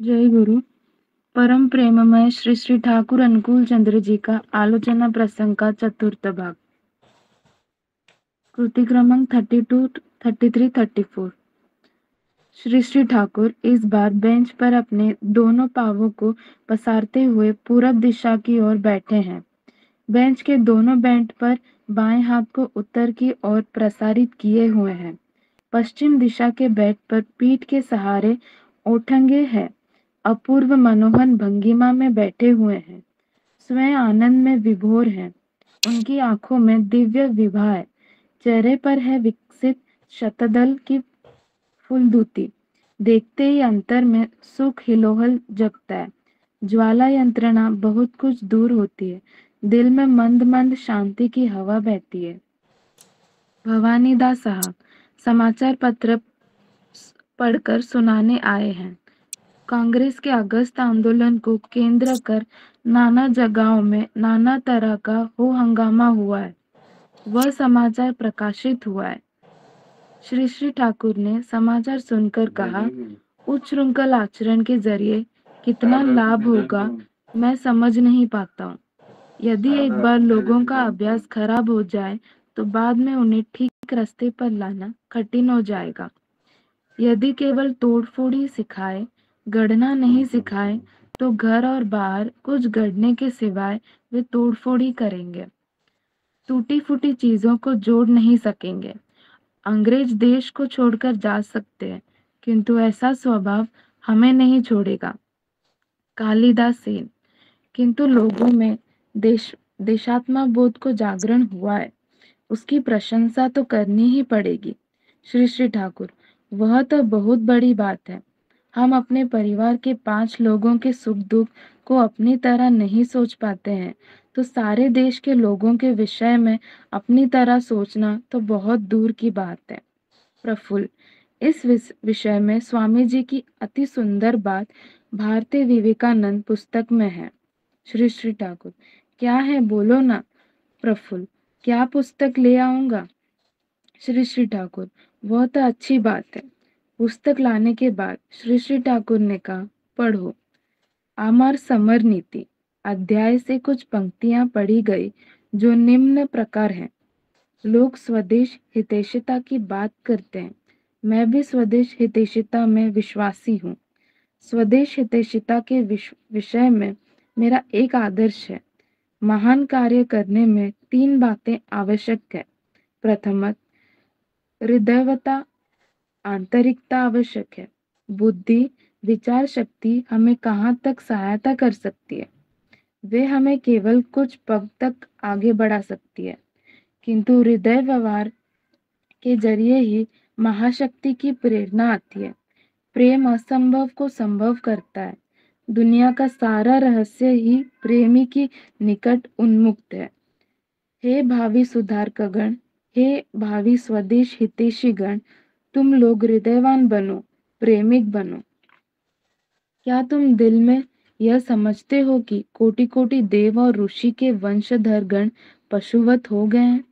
जय गुरु। परम प्रेममय श्री श्री ठाकुर अनुकूल चंद्र जी का आलोचना प्रसंग का चतुर्थ भाग। कृति क्रमांक 32, 33, 34। श्री श्री ठाकुर इस बार बेंच पर अपने दोनों पांवों को पसारते हुए पूरब दिशा की ओर बैठे हैं। बेंच के दोनों बैंड पर बाएं हाथ को उत्तर की ओर प्रसारित किए हुए हैं। पश्चिम दिशा के बेड पर पीठ के सहारे ओठंगे हैं। अपूर्व मनोहर भंगिमा में बैठे हुए हैं। स्वयं आनंद में विभोर हैं। उनकी आंखों में दिव्य विभा है। चेहरे पर है विकसित शतदल की फूलदूती। देखते ही अंतर में सुख हिलोहल जगता है। ज्वाला यंत्रणा बहुत कुछ दूर होती है। दिल में मंद मंद शांति की हवा बहती है। भवानी दास साहब समाचार पत्र पढ़कर सुनाने आए हैं। कांग्रेस के अगस्त आंदोलन को केंद्र कर नाना जगहों में नाना तरह का हो हंगामा हुआ है। वह समाचार प्रकाशित हुआ है। श्री श्री ठाकुर ने समाचार सुनकर कहा, उच्छृंखल आचरण के जरिए कितना लाभ होगा मैं समझ नहीं पाता हूँ। यदि एक बार लोगों का अभ्यास खराब हो जाए तो बाद में उन्हें ठीक रास्ते पर लाना कठिन हो जाएगा। यदि केवल तोड़फोड़ ही सिखाए, गढ़ना नहीं सिखाए, तो घर और बाहर कुछ गढ़ने के सिवाय वे तोड़फोड़ ही करेंगे। टूटी फूटी चीजों को जोड़ नहीं सकेंगे। अंग्रेज देश को छोड़कर जा सकते हैं, किंतु ऐसा स्वभाव हमें नहीं छोड़ेगा। कालिदास सेन। किंतु लोगों में देशात्मा बोध को जागरण हुआ है। उसकी प्रशंसा तो करनी ही पड़ेगी। श्री श्री ठाकुर, वह तो बहुत बड़ी बात है। हम अपने परिवार के 5 लोगों के सुख दुख को अपनी तरह नहीं सोच पाते हैं, तो सारे देश के लोगों के विषय में अपनी तरह सोचना तो बहुत दूर की बात है। प्रफुल्ल, इस विषय में स्वामी जी की अति सुंदर बात भारतीय विवेकानंद पुस्तक में है। श्री श्री ठाकुर, क्या है बोलो ना। प्रफुल्ल, क्या पुस्तक ले आऊंगा। श्री श्री ठाकुर, वह तो अच्छी बात है। पुस्तक लाने के बाद श्री श्री ठाकुर ने कहा, पढ़ो। आमार समर नीति अध्याय से कुछ पंक्तियां पढ़ी गई जो निम्न प्रकार हैं। लोग स्वदेश हितैषिता की बात करते हैं। मैं भी स्वदेश हितैषिता में विश्वासी हूँ। स्वदेश हितैषिता के विषय में मेरा एक आदर्श है। महान कार्य करने में 3 बातें आवश्यक है। प्रथमत हृदयवता, आंतरिकता आवश्यक है। बुद्धि, विचार शक्ति हमें कहाँ तक सहायता कर सकती है। वे हमें केवल कुछ पग तक आगे बढ़ा सकती है, किंतु हृदय व्यवहार के जरिए ही महाशक्ति की प्रेरणा आती है। प्रेम असंभव को संभव करता है। दुनिया का सारा रहस्य ही प्रेमी की निकट उन्मुक्त है। हे भावी सुधारकगण, हे भावी स्वदेश हितैषी गण, तुम लोग हृदयवान बनो, प्रेमिक बनो। क्या तुम दिल में यह समझते हो कि कोटि कोटि देव और ऋषि के वंशधर गण पशुवत हो गए हैं?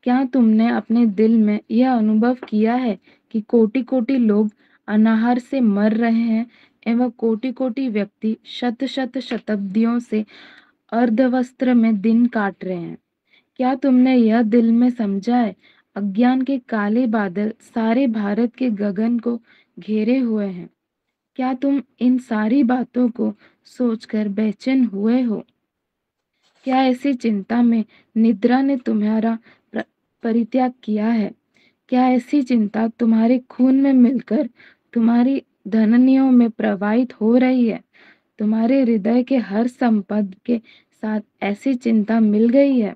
क्या तुमने अपने दिल में यह अनुभव किया है कि कोटि कोटि लोग अनाहार से मर रहे हैं एवं कोटि कोटि व्यक्ति शत शत शताब्दियों से अर्धवस्त्र में दिन काट रहे हैं? क्या तुमने यह दिल में समझा है, अज्ञान के काले बादल सारे भारत के गगन को घेरे हुए हैं? क्या तुम इन सारी बातों को सोचकर बेचैन हुए हो? क्या ऐसी चिंता में निद्रा ने तुम्हारा परित्याग किया है? क्या ऐसी चिंता तुम्हारे खून में मिलकर तुम्हारी धमनियों में प्रवाहित हो रही है? तुम्हारे हृदय के हर संपद के साथ ऐसी चिंता मिल गई है?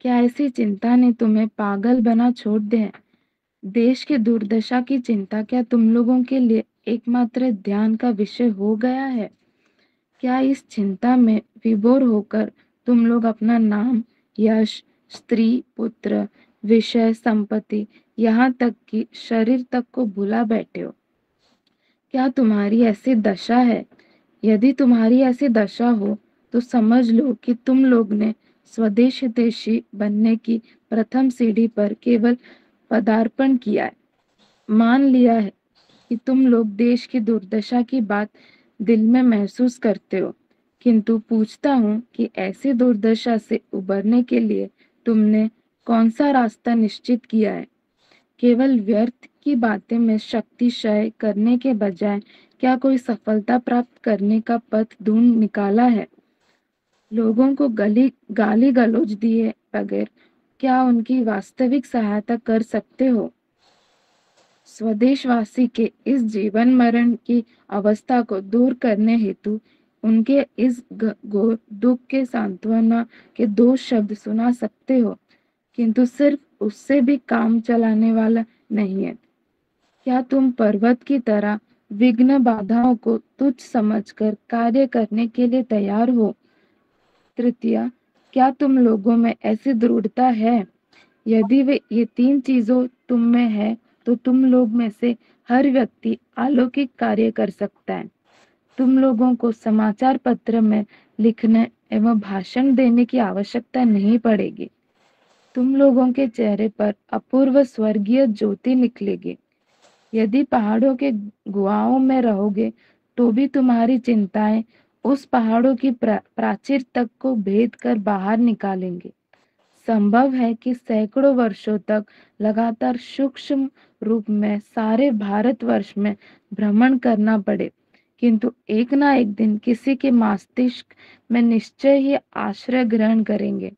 क्या ऐसी चिंता ने तुम्हें पागल बना छोड़ दिया? देश की दुर्दशा की चिंता क्या तुम लोगों के लिए एकमात्र ध्यान का विषय हो गया है? क्या इस चिंता में विभोर होकर तुम लोग अपना नाम, यश, स्त्री, पुत्र, विषय, संपत्ति, यहाँ तक कि शरीर तक को भुला बैठे हो? क्या तुम्हारी ऐसी दशा है? यदि तुम्हारी ऐसी दशा हो तो समझ लो कि तुम लोग ने स्वदेश हितैषी बनने की प्रथम सीढ़ी पर केवल पदार्पण किया है। मान लिया है कि तुम लोग देश की दुर्दशा की बात दिल में महसूस करते हो, किंतु पूछता हूँ कि ऐसी दुर्दशा से उबरने के लिए तुमने कौन सा रास्ता निश्चित किया है? केवल व्यर्थ की बातें में शक्ति क्षय करने के बजाय क्या कोई सफलता प्राप्त करने का पथ ढूंढ निकाला है? लोगों को गाली गलौज दिए बगैर क्या उनकी वास्तविक सहायता कर सकते हो? स्वदेशवासी के इस जीवन मरण की अवस्था को दूर करने हेतु उनके इस घोर दुख के सांत्वना के दो शब्द सुना सकते हो, किंतु सिर्फ उससे भी काम चलाने वाला नहीं है। क्या तुम पर्वत की तरह विघ्न बाधाओं को तुच्छ समझकर कार्य करने के लिए तैयार हो? तृतीया, क्या तुम लोगों में ऐसी दृढ़ता है? यदि वे ये तीन चीजों तुम में है तो तुम लोग में से हर व्यक्ति अलौकिक कार्य कर सकता है। तुम लोगों को समाचार पत्र में लिखने एवं भाषण देने की आवश्यकता नहीं पड़ेगी। तुम लोगों के चेहरे पर अपूर्व स्वर्गीय ज्योति निकलेगी। यदि पहाड़ों के गुहाओं में रहोगे तो भी तुम्हारी चिंताएं उस पहाड़ों की प्राचीर तक को भेद कर बाहर निकालेंगे। संभव है कि सैकड़ों वर्षों तक लगातार सूक्ष्म रूप में सारे भारतवर्ष में भ्रमण करना पड़े, किंतु एक ना एक दिन किसी के मस्तिष्क में निश्चय ही आश्रय ग्रहण करेंगे।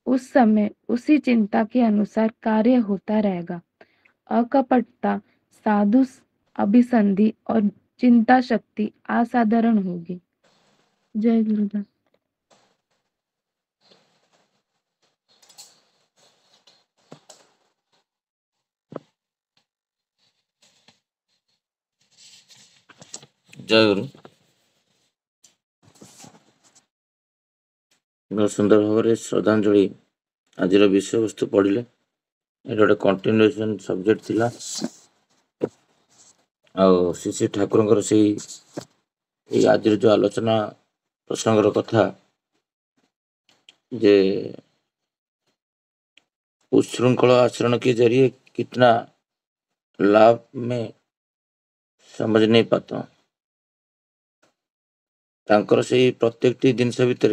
उस समय उसी चिंता के अनुसार कार्य होता रहेगा। अकपटता, साधु अभिसंधि और चिंता शक्ति असाधारण होगी। जय गुरुदेव। जय गुरु। बहुत सुंदर भाव श्रद्धांजलि आज विषय वस्तु पढ़िले। ये गोटे कंटिन्यूएशन सब्जेक्ट थिला आउ श्री ठाकुर से आज जो आलोचना प्रसंगर कथा जे उच्छृंखल आचरण के जरिए कितना लाभ में समझ नहीं पाता। तांकर से प्रत्येक जिनस भितर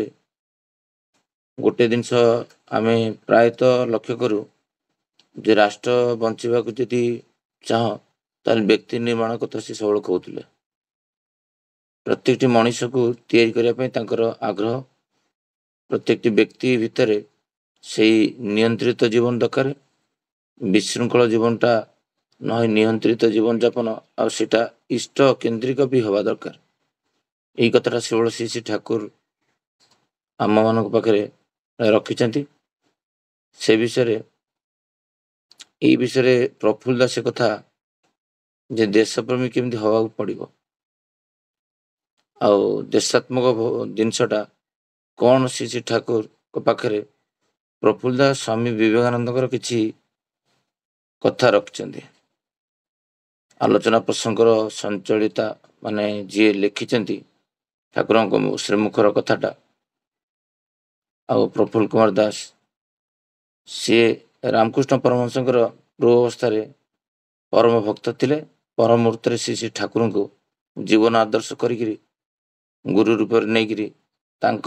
गोटे जिनस आम प्रायतः लक्ष्य करूँ जे राष्ट्र बंचवा जदि चाह ताल व्यक्ति निर्माण कथा से सब कहते प्रत्येक मनीष को तैयारी करने आग्रह प्रत्येक व्यक्ति भितर से नियंत्रित जीवन दरकार। विशृंखल जीवनटा न नियंत्रित जीवन जापन आटा इष्ट केन्द्रिक भी हवा दरकार। यही कथाटा से श्री ठाकुर आम मान पाखे रखिंट से विषय यही विषय प्रफुल्ल दास कथा जे देशप्रेमी केमती हवा पड़ो आउ देशात्मक जिनसटा कौन श्री ठाकुर पाखे प्रफुल्ल दास स्वामी विवेकानंद किसी कथा रखिंट आलोचना प्रसंगर संचलिता माने जी लिखिंट ठाकुर श्रीमुखर कथाटा आउ प्रफुल्ल कुमार दास सी रामकृष्ण परमहंसଙ୍କର पूर्व अवस्था परम भक्त थिले। परम मुहूर्त श्री श्री ठाकुर को जीवन आदर्श करी गुरु रूप नहीं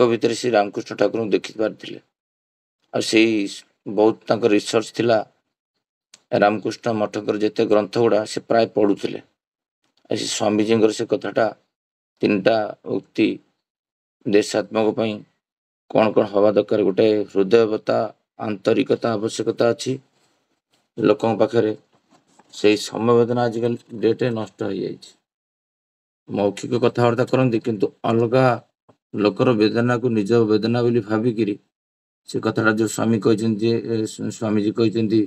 भितर श्री रामकृष्ण ठाकुर देखी पारे बहुत रिसर्च थिला। रामकृष्ण मठकर जिते ग्रंथ गुड़ा से प्राय पढ़ुले। स्वामीजी से कथाटा तीन टा उक्ति देशात्मक कौन कौन हवा दरकार गोटे हृदयवता आंतरिकता आवश्यकता अच्छी लोकों पाखे से समवेदना आजिकल डेटे नष्ट हो जाए। मौखिक कथबार्ता करती किंतु अलग लोकर वेदना को निज वेदना बोली भाविकी से कथाटा जो स्वामी कहते स्वामीजी कहते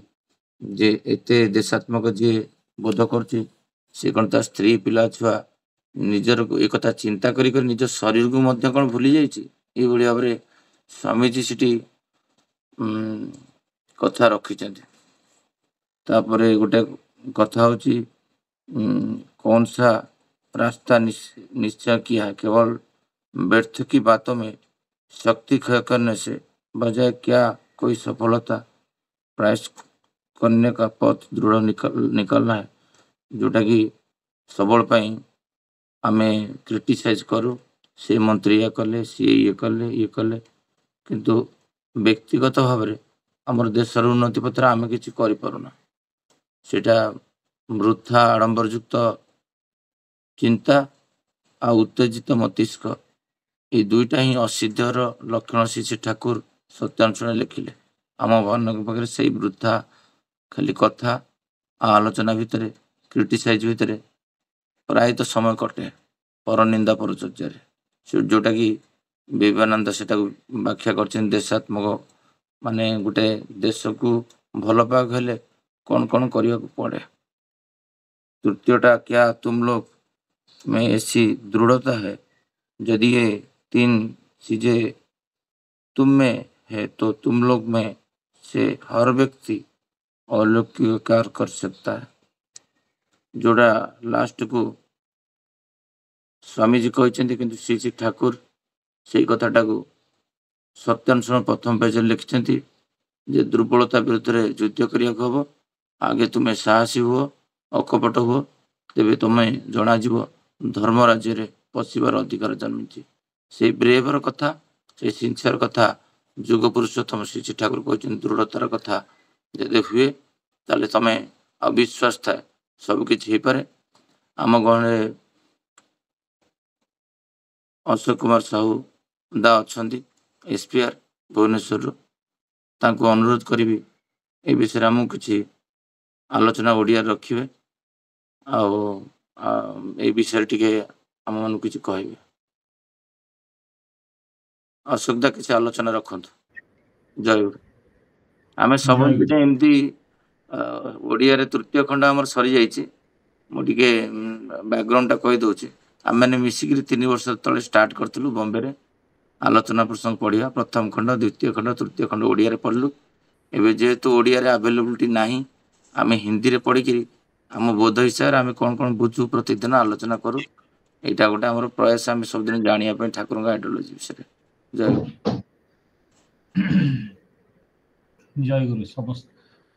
जे एते देशात्मक जी बोध कर कौन ता स्त्री पिला छुआ निजर एक चिंता कर निज शरीर को मध्य कौन भूली जाइए भाव में स्वामीजी सीटी कथा रखिंट। तापर गोटे कथा हूँ कौन सा रास्ता निश्चय किया है, केवल व्यर्थ की बातों में शक्ति क्षय करने से बजाय क्या कोई सफलता प्रयास करने का पथ दृढ़ निकलना है। जोटा कि सबल पाई आमे क्रिटिसाइज करू से मंत्री या कले सी ये कले किंतु व्यक्तिगत भाव में आमर देशर उन्नति पत्र आम कि करूना सेटा वृथा आडंबरयुक्त चिंता आ उत्तेजित मस्तिष्क ये दुईटा ही असिद्धर लक्षण श्री ठाकुर सत्यांशुण लिखिले आम मान पाखे से वृथा खाली कथा आलोचना भितर क्रिटिसाइज भितर प्रायतः समय कटे पर निंदा परचर्चार जोटा कि विवेकानंद से व्याख्या कर देशात्मक माने गोटे देश को भल पाक हेले कौन कौन करने को पड़े। तृतीयटा क्या तुम लोग में ऐसी दृढ़ता है यदि ये 3 चीजें तुम में है तो तुम लोग में से हर व्यक्ति अलौकिक कार्य कर सकता है। जोड़ा लास्ट को स्वामीजी कहते किंतु श्री श्री ठाकुर से कथाटा को सत्यांशुण प्रथम पेज लिखिं जे दुर्बलता विरुद्ध में युद्ध करने हम आगे तुम्हें साहसी हुओ अकपट हुओ तेरे तुम्हें जनाजीव धर्म राज्य में पशिबार अधिकार जन्मी से ब्रेवर कथा से सिंसियर कथा जुग पुरुषोत्तम श्री श्री ठाकुर कहते दृढ़तार कथा जदि हुए ताले तुम्हें अविश्वास थाए सबकि हो पारे। आम गहण अशोक कुमार साहू दा अच्छा एसपीआर भुवनेश्वर तांको अनुरोध करी ए विषय आमको किसी आलोचना ओडिया रखिए ए विषय टी आम मान कि कहे अशोक दा किसी आलोचना रखत जय आम सब एमती ओडिया रे तृतीय खंड आमर सरी जाइए मुझे बैकग्राउंड टा कही दूचे आम मैंने मिसिक 3 वर्ष तले स्टार्ट करूँ बॉम्बे रे आलोचना प्रसंग पढ़ा प्रथम खंड द्वितीय खंड तृतीय खंड ओडिया पढ़लु एवं जेहेतु ओडिया आवेलेबिलिटी नाही आम हिंदी रे पढ़ी आम बोध हिसाब से आम कौन कौन बुझू प्रतिदिन आलोचना करूँ यहाँ गोटे आम प्रयास आम सबुदिन जानापी ठाकुर आइडियोलॉजी विषय। जय जय गुरु समस्त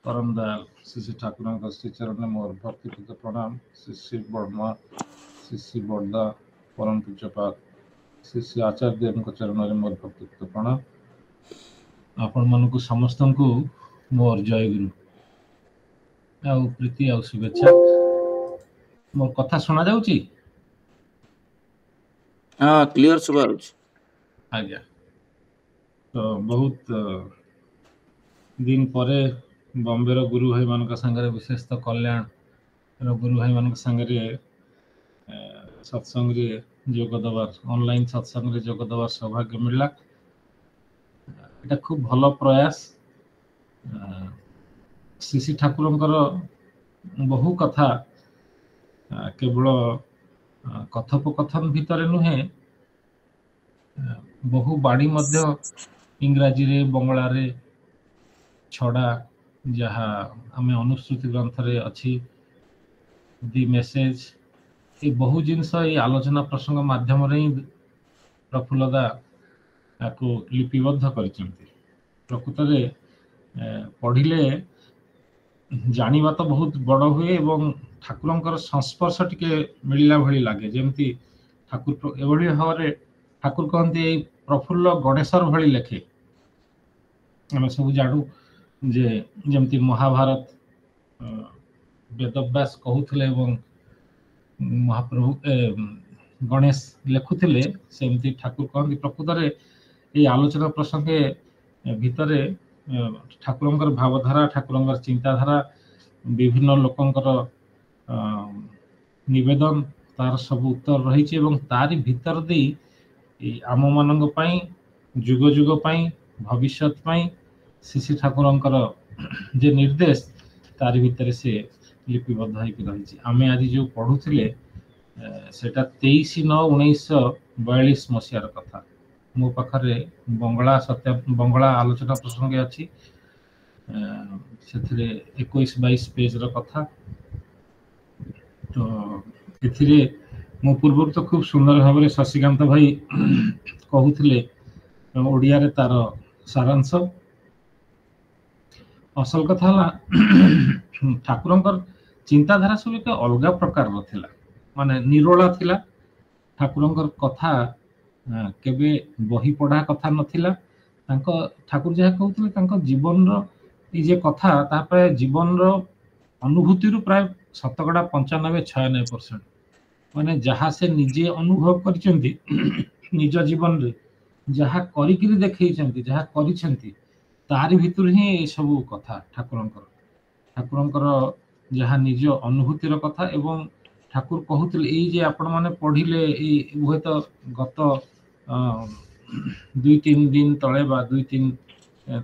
परम दयाल श्री श्री ठाकुर श्री चरण मोर भक्तिपूत प्रणाम। श्री श्री बर्मा श्री श्री बर्दा परम पूज्यपात श्री श्री आचार्य चरण में मोर भक्तिपूत प्रणाम। आपण मानक समस्त को मोर जय गुरु आ प्रीति आ शुभेच्छा। मोर कथा सुना जाउची? हाँ क्लियर सुबह आज्ञा। तो बहुत दिन परे बॉम्बे रो गुरु भाई मान संगे विशेष तो कल्याण रो गुरु भाई मान संगे सत्संग रे जोग दबार ऑनलाइन सत्संग रे जोग दबार सौभाग्य मिलला। एटा खूब भलो प्रयास। श्री श्री ठाकुरंकर बहु कथा केवल कथोपकथन भितर नुहे बहु बाणी मध्य इंग्राजी रे बंगला रे छड़ा जहाँ आम अनुश्रुति ग्रंथ रे अच्छी दि मेसेज ये बहु जिनस ये आलोचना प्रसंग माध्यम रे ही प्रफुल्लदा को लिपिबद्ध करिसेंती। प्रकृत रे पढ़िले जानिबा तो बहुत बड़ हुए एवं ठाकुरंकर संस्पर्श टिके मिलला भली लागे। जेमती ठाकुर एभली भाव में ठाकुर कहते प्रफुल्ल गणेशर भली लेखे। आम सब जाडू जे जमती महाभारत वेदव्यास कहूथिले एवं महाप्रभु गणेश लेखुथिले सेमती ठाकुर कहते प्रकृत रे ये आलोचना प्रसंगे भितरे ठाकुरंकर भावधारा ठाकुरंकर चिंताधारा विभिन्न लोकंकर निवेदन तार सब उत्तर रही एवं तारी भीतर दे आम मानक पई जुग जुग पई भविष्यत पई श्री ठाकुरंकर जे निर्देश तारी भीतर से लिपिबद्ध होकर रही। आम आज जो पढ़ुले सेटा 23/9/1942 मसीहार कथा मो पाखरे बंगला सत्य बंगला आलोचना प्रसंग अच्छी से 21-22 पेज कथा। तो ए मो पूर्व तो खूब सुंदर भाव में शशिकांत भाई कहूले ओडिया रे तार सारांश। असल कथा ठाकुरंकर चिंताधारा सब एक अलग प्रकार थिला माने निरोला थिला ठाकुरंकर कथा केबे बही पढ़ा कथा नथिला तांको ठाकुर जहा कहउतले तांको जीवन रो ई जे कथा ता प्राय जीवन रो अनुभूति रु प्राय 95-96% माने जहा से निजे अनुभव करिसेंती निज जीवन रे जहा करिकिरी देखैछंती जहा करिसेंती तारि भितर ही ए सब कथा ठाकुरंकर जहा निज अनुभूतिर कथा एवं ठाकुर कहूतिले ए जे आपण माने पढ़िले ए हुए तो गत 2-3 दिन तळे बा 2-3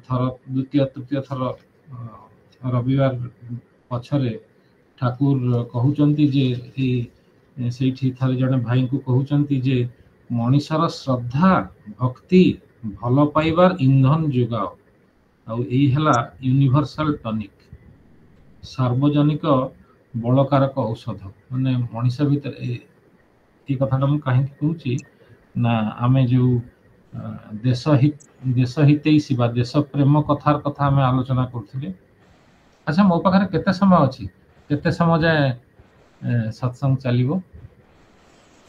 थर द्वितीय तृतीय थर रविवार पछरे ठाकुर कहउचंती जे ए सेठी थरे जने भाई को कहउचंती जे मनीषर श्रद्धा भक्ति भल पाइबार इंधन जोगाओ आ एई हला यूनिवर्सल टॉनिक सार्वजनिक बलकारक औषध माने मनीष भीतर ए कथाटा मु काहे कहउची ना आमे जो देश हितैषी बा देश प्रेम कथार कथा आमे आलोचना करथिले। अच्छा मो पाखरे केते समय अछि केते समय जाए सत्संग चलिबो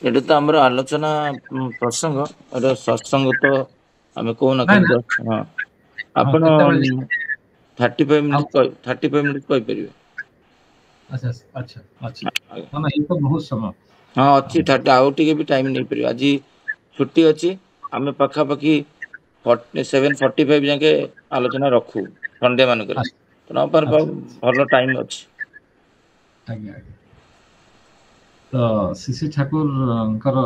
एटा तो हमर आलोचना प्रसंग एटा सत्संग तो हमें को ना नहीं, कर हां आपण 35 मिनिट कहि परिबे। अच्छा अच्छा अच्छा ना ये तो बहुत समय हां अछि 30 आउट के भी टाइम नहीं परिबे आज छुट्टी अछि हमें पखा पखी 7:45 जाके आलोचना रखू संडे मान करे तो ना पर भलो टाइम अछि। आज्ञा तो शिशि ठाकुर कर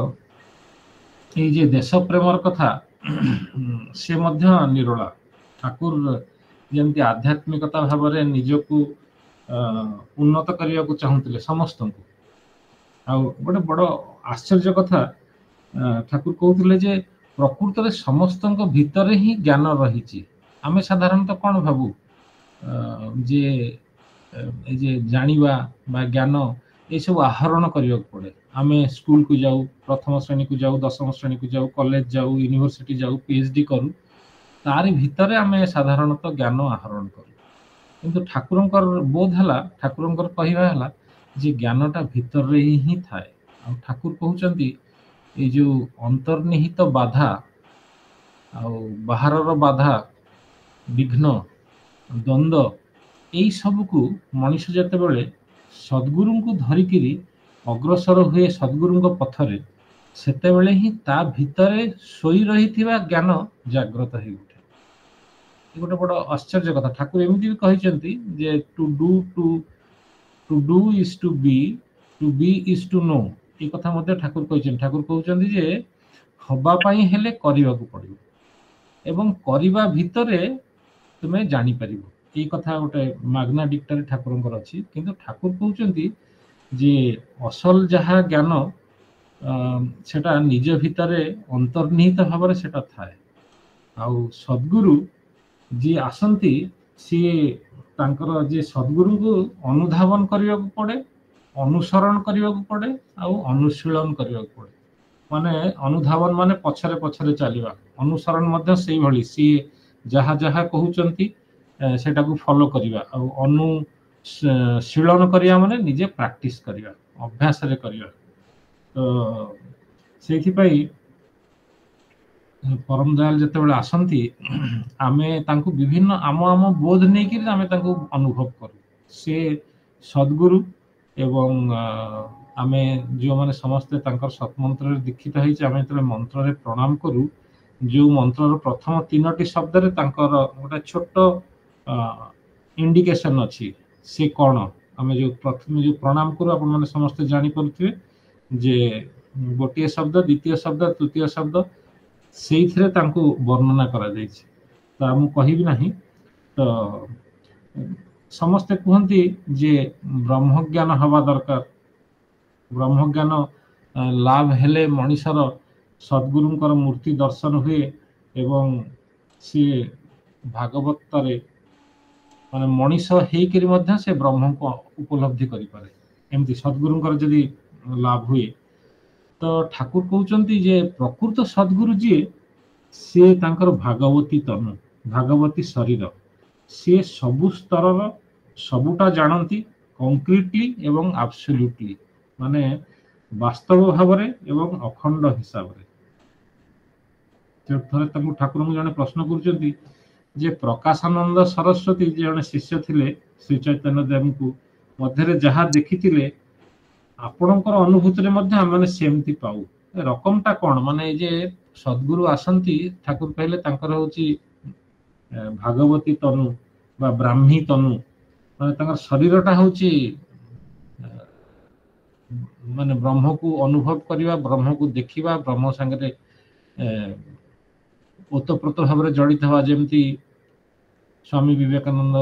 ए जे देश प्रेमर कथा से मध्य निरोला ठाकुर जेमती आध्यात्मिकता भाव रे निजको उन्नत करिया को चाहूतिले समस्त को आ गोटे बड़ आश्चर्य कथा ठाकुर कहउतिले जे प्रकृत रे समस्त भीतर ही ज्ञान रहिछि आमे साधारणतः कोन भाबू जे ए जे जानिबा बा ज्ञान ये सब आहरण करिया पड़े आमे स्कूल को जाऊ प्रथम श्रेणी को जाऊ दशम श्रेणी को जाऊ कॉलेज जाऊ यूनिवर्सिटी जाऊ पीएचडी करू तारि भितर आमे साधारणतः ज्ञान आहरण करू किंतु ठाकुरंकर बोध हला ठाकुरंकर कहिबा हला जे ज्ञानटा भीतर रे ही थाए आ ठाकुर कहउचंती ए जो अंतर्निहित बाधा आ बाहरर बाधा विघ्न द्वंद्व एई सब को मनुष्य जते बेले सद्गुरु को धरिकिरी अग्रसर हुए सद्गुरु पथरे सेते बेले ही ता भितरे सोई रहिथिबा ज्ञान जागृत हे उठे गोटे बड़ आश्चर्य कथा ठाकुर एमिति भी कहिसेंती जे to do is to be is to know a कथा मध्ये ठाकुर कहिसें ठाकुर कहउचंती जे हबा पई हेले करिवा को पड़िबो एवं करिवा भितरे तुमे जानि परिबो ए कथा गोटे माग्ना डिक्टारे ठाकुरंकर अछि किंतु ठाकुर कहउचंती जे असल जहा ज्ञान सेटा निज भितरे अंतर्निहित भाव सेटा थाए आ सद्गुरु जी आसंती सी तांकर जे सद्गुरु को अनुधावन करिया को पड़े अनुसरण करिया को पड़े आ अनुशीलन करिया को पड़े माने अनुधावन माने पछरे पछरे चलिबा अनुसरण मध्ये सेही भली सी जहा जहा कहउचंती सेटा को फॉलो करिया आ अनुशीलन करिया माने निजे प्रैक्टिस करिया अभ्यास रे करिया तो सेथि पई परम दयाल जते बेले आसंती आमे तांको विभिन्न आम बोध नै कि आमे तांको अनुभव करू से सद्गुरु एवं आमे जो माने समस्त तांकर सतमंत्र रे दीक्षित होई आमे तले मंत्र रे प्रणाम करू जो मंत्र रो प्रथम 3टी शब्द रे तांकर गोटे छोट इंडिकेशन अछि से कोन आमे जो प्रथम जो प्रणाम करू आपण माने समस्त जानि परथिबे जे गोटिए शब्द द्वितीय शब्द तृतीय शब्द सेइथरे तांको वर्णना करा जायछि तो हम कहिबि नाही तो समस्त कहंती जे ब्रह्म ज्ञान हवा दरकार ब्रह्म ज्ञान लाभ हेले मनीषर सद्गुरुंकर मूर्ति दर्शन हुए एवं सी भागवत रे माने मनीष हेकरी मध्य से ब्रह्म को उपलब्धि करि पारे एमती सद्गुरुंकर जदी लाभ हुए तो ठाकुर कहउचंती जे प्रकृत सद्गुरु जी से तांकर भागवती तनु भागवती शरीर से सबु स्तरर सबुटा जानती କଂକ୍ରିଟଲି ଏବଂ ଆବସଲ୍ୟୁଟଲି, ମାନେ ବାସ୍ତବ ଭାବରେ ଏବଂ ଅଖଣ୍ଡ ହିସାବରେ। ଥରେ ତାଙ୍କୁ ଠାକୁରଙ୍କୁ ଜଣେ ପ୍ରଶ୍ନ କରୁଛନ୍ତି ଯେ ପ୍ରକାଶାନନ୍ଦ ସରସ୍ୱତୀ ଜଣେ ଶିଷ୍ୟ ଥିଲେ ଶ୍ରୀ ଚୈତନ୍ୟ ଦେବଙ୍କୁ ମଧ୍ୟରେ ଯାହା ଦେଖିଥିଲେ ଆପଣଙ୍କର ଅନୁଭୂତିରେ ମଧ୍ୟ ଆମେ ସେମିତି ପାଉ। ରକମଟା କଣ, ମାନେ ଏଇ ଯେ ସଦ୍ଗୁରୁ ଆସନ୍ତି, ଠାକୁର କହିଲେ ତାଙ୍କର ହଉଛି ଭାଗବତୀ ତନୁ ବା ବ୍ରାହ୍ମୀ ତନୁ, ମାନେ ତାଙ୍କର ଶରୀରଟା ହଉଛି ମାନେ ବ୍ରହ୍ମକୁ ଅନୁଭବ କରିବା, ବ୍ରହ୍ମକୁ ଦେଖିବା, ବ୍ରହ୍ମ ସାଙ୍ଗରେ ଓତପ୍ରୋତ ଭାବରେ ଜଡ଼ିତ ହେବା। ଯେମିତି ସ୍ୱାମୀ ବିବେକାନନ୍ଦ